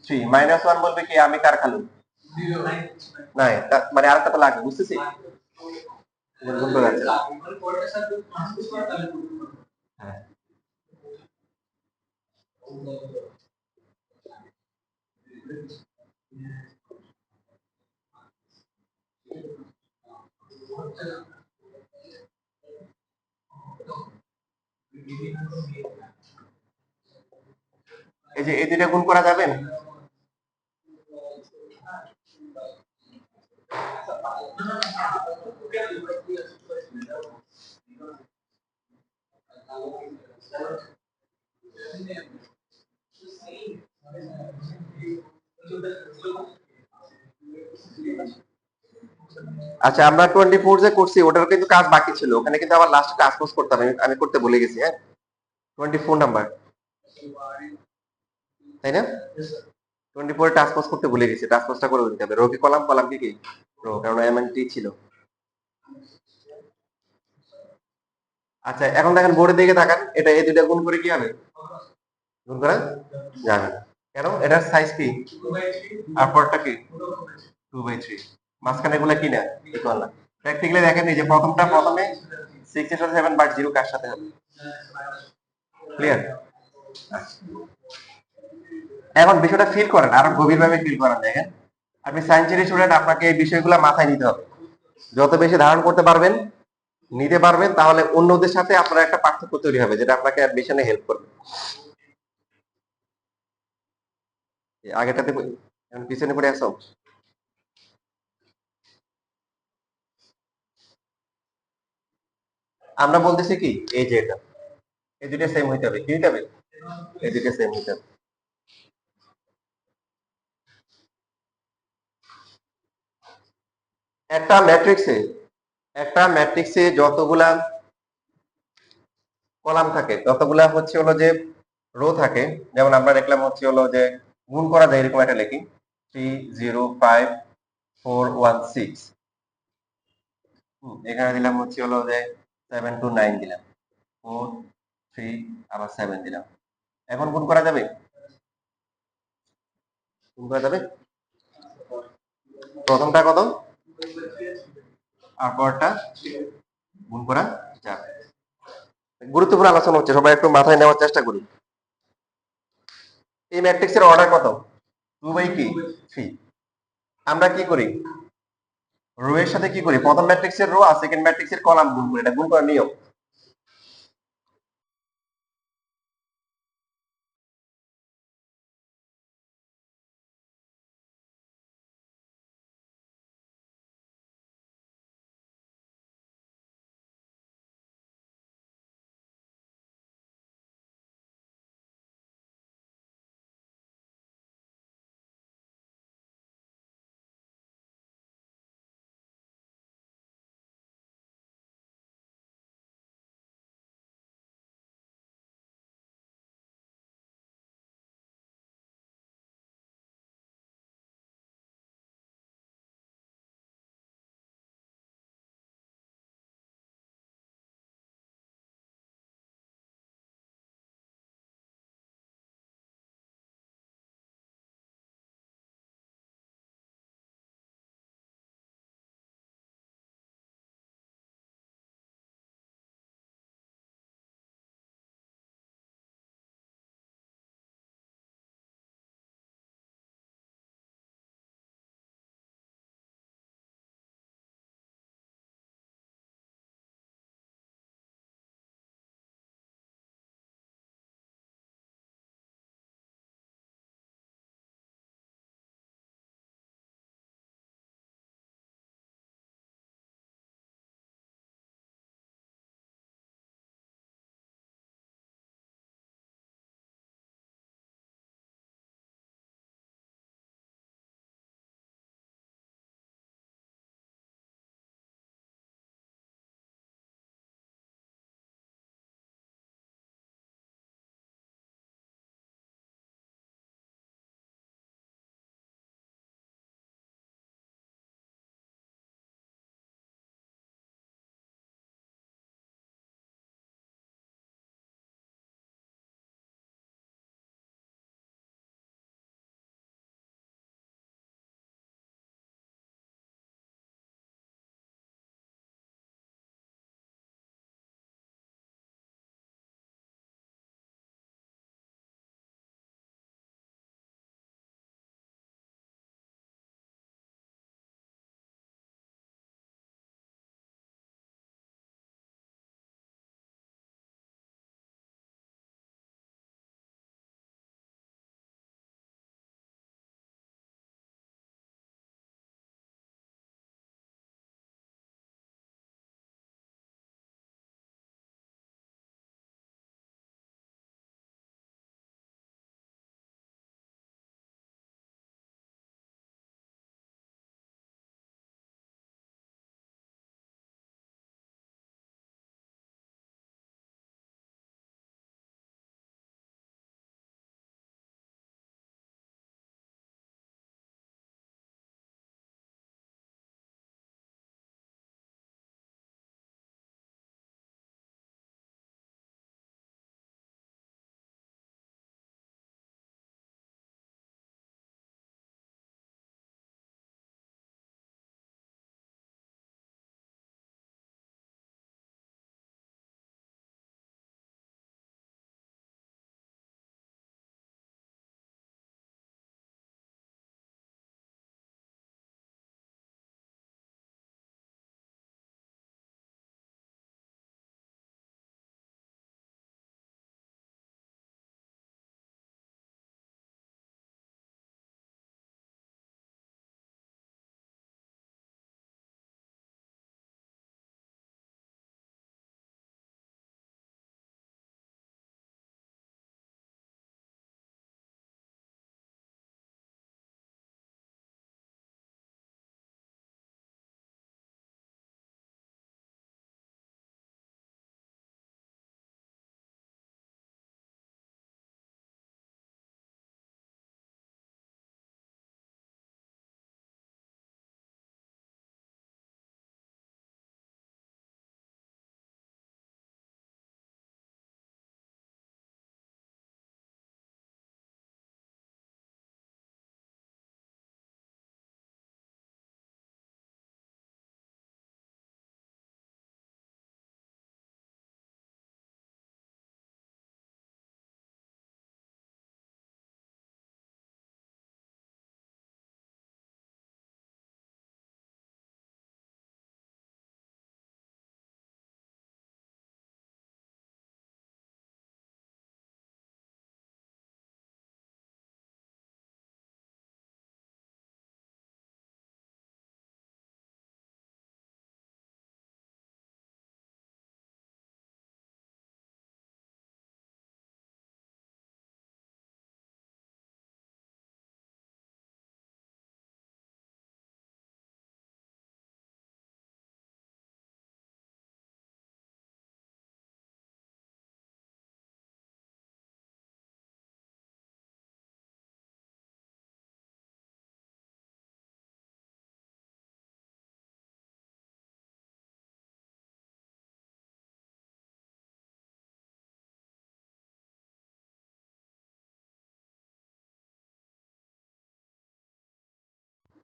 3, -1 বলবে কি আমি কার খালু, নাই মানে আরেকটা তো লাগবে, বুঝতেছি। গুণ করা যাচ্ছে। হ্যাঁ, এই যে এই দুইটা গুণ করা যাবে। আচ্ছা, আমরা 24 যে করছি ওটার কিন্তু কাজ বাকি ছিল, ওখানে কিন্তু আবার লাস্ট কাজ পোস্ট করতে হবে, আমি করতে ভুলে গেছি। হ্যাঁ, 24 নাম্বার, তাই না? 24 টাস্ক পোস্ট করতে ভুলে গেছি, টাস্ক পোস্টটা করে দিতে হবে। রো কি কলাম, কলাম কি কি রো, কারণ এমএনটি ছিল। আচ্ছা, এখন দেখেন বোর্ডের দিকে তাকান, এটা এই দুইটা গুণ করে কি হবে? গুণ করা যাবে না। কেন? এটার সাইজ কি? আর পরটা কি? 2/3। মাঝখানে গুলা কি না? ইকুয়াল না। প্র্যাকটিক্যালি দেখেন এই যে প্রথমটা, প্রথমে 6 এর সাথে 7 বাট 0 কার সাথে হবে? ক্লিয়ার? এখন বিষয়টা ফিল করেন, আরো গভীরভাবে ফিল করেন। দেখেন, আপনি সায়েন্স স্টুডেন্ট, আপনাকে এই বিষয়গুলো মাথায় নিতে হবে। যত বেশি ধারণ করতে পারবেন, নিতে পারবেন, তাহলে অন্যদের সাথে আপনার একটা পার্থক্য তৈরি হবে, যেটা আপনাকে অ্যাডমিশনে হেল্প করবে। আগেরটাতে এখন পিছনে পড়ে আসো। আমরা বলতেছি কি, এই যে এটা, এই দুইটা সেম হইতে হবে। কি হইতে হবে? এই দুইটা সেম হইতে হবে। একটা ম্যাট্রিক্সে, একটা ম্যাট্রিক্সে যতগুলা কলাম থাকে, ততগুলা হচ্ছে হলো যে রো থাকে। যেমন আমরা দেখলাম হচ্ছে হলো যে গুণ করা যায়, এরকম একটা লিখি 305416। এখানে দিলাম হচ্ছে হলো যে 729 দিলাম, 4 3 আবার 7 দিলাম। এখন গুণ করা যাবে? গুণ করা যাবে। প্রথমটা কত, আর পরটা গুণ করা যাবে। গুরুত্বপূর্ণ আলোচনা হচ্ছে, সবাই একটু মাথায় নেওয়ার চেষ্টা করি। এই ম্যাট্রিক্সের অর্ডার কত? 2/3। আমরা কি করি, রো এর সাথে কি করি, প্রথম ম্যাট্রিক্সের রো আর সেকেন্ড ম্যাট্রিক্সের কলাম গুণ করি, এটা গুণ করার নিয়ম।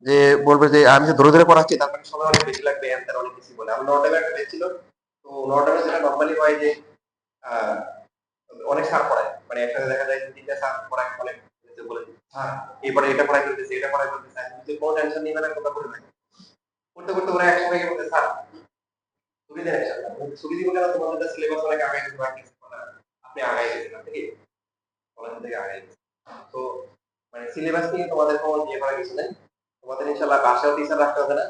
যে বলবে যে আমি যে ধরে ধরে পড়াচ্ছি তার মানে সময় অনেক বেশি লাগবে, অ্যান্সার অনেক বেশি বলে। আমার নর্ডামে একটা বেচ ছিল, তো নর্ডামে যেটা নর্মালি হয় যে আহ, অনেক স্যার পড়ায়, মানে একসাথে দেখা যায় যে তিনটা স্যার পড়ায়, অনেক বলে হ্যাঁ এবারে এটা পড়াই ফেলতেছে, এটা পড়াই ফেলতেছে, আমি যদি কোনো টেনশন নিবে না, কথা বলে থাকি করতে করতে ওরা একসময় গিয়ে বলতে স্যার ছুটি দেন একসাথে, ছুটি দিব কেন, তোমাদের সিলেবাস অনেক আগে গেছে, আপনি আগাই গেছেন, আপনি কি কলেজ থেকে আগাই গেছেন। তো মানে সিলেবাস নিয়ে তোমাদের কোনো ইয়ে করা কিছু নেই, তোমাদের ইনশাল্লাহ বাসাও টিচার রাখতে হবে না।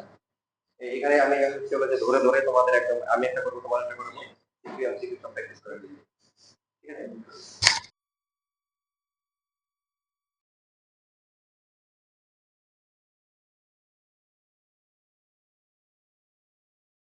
এখানে আমি চলে যে ধরে ধরে তোমাদের একদম আমি একটা করবো, তোমার একটা করবো, সব প্র্যাকটিস করে দিই, ঠিক আছে।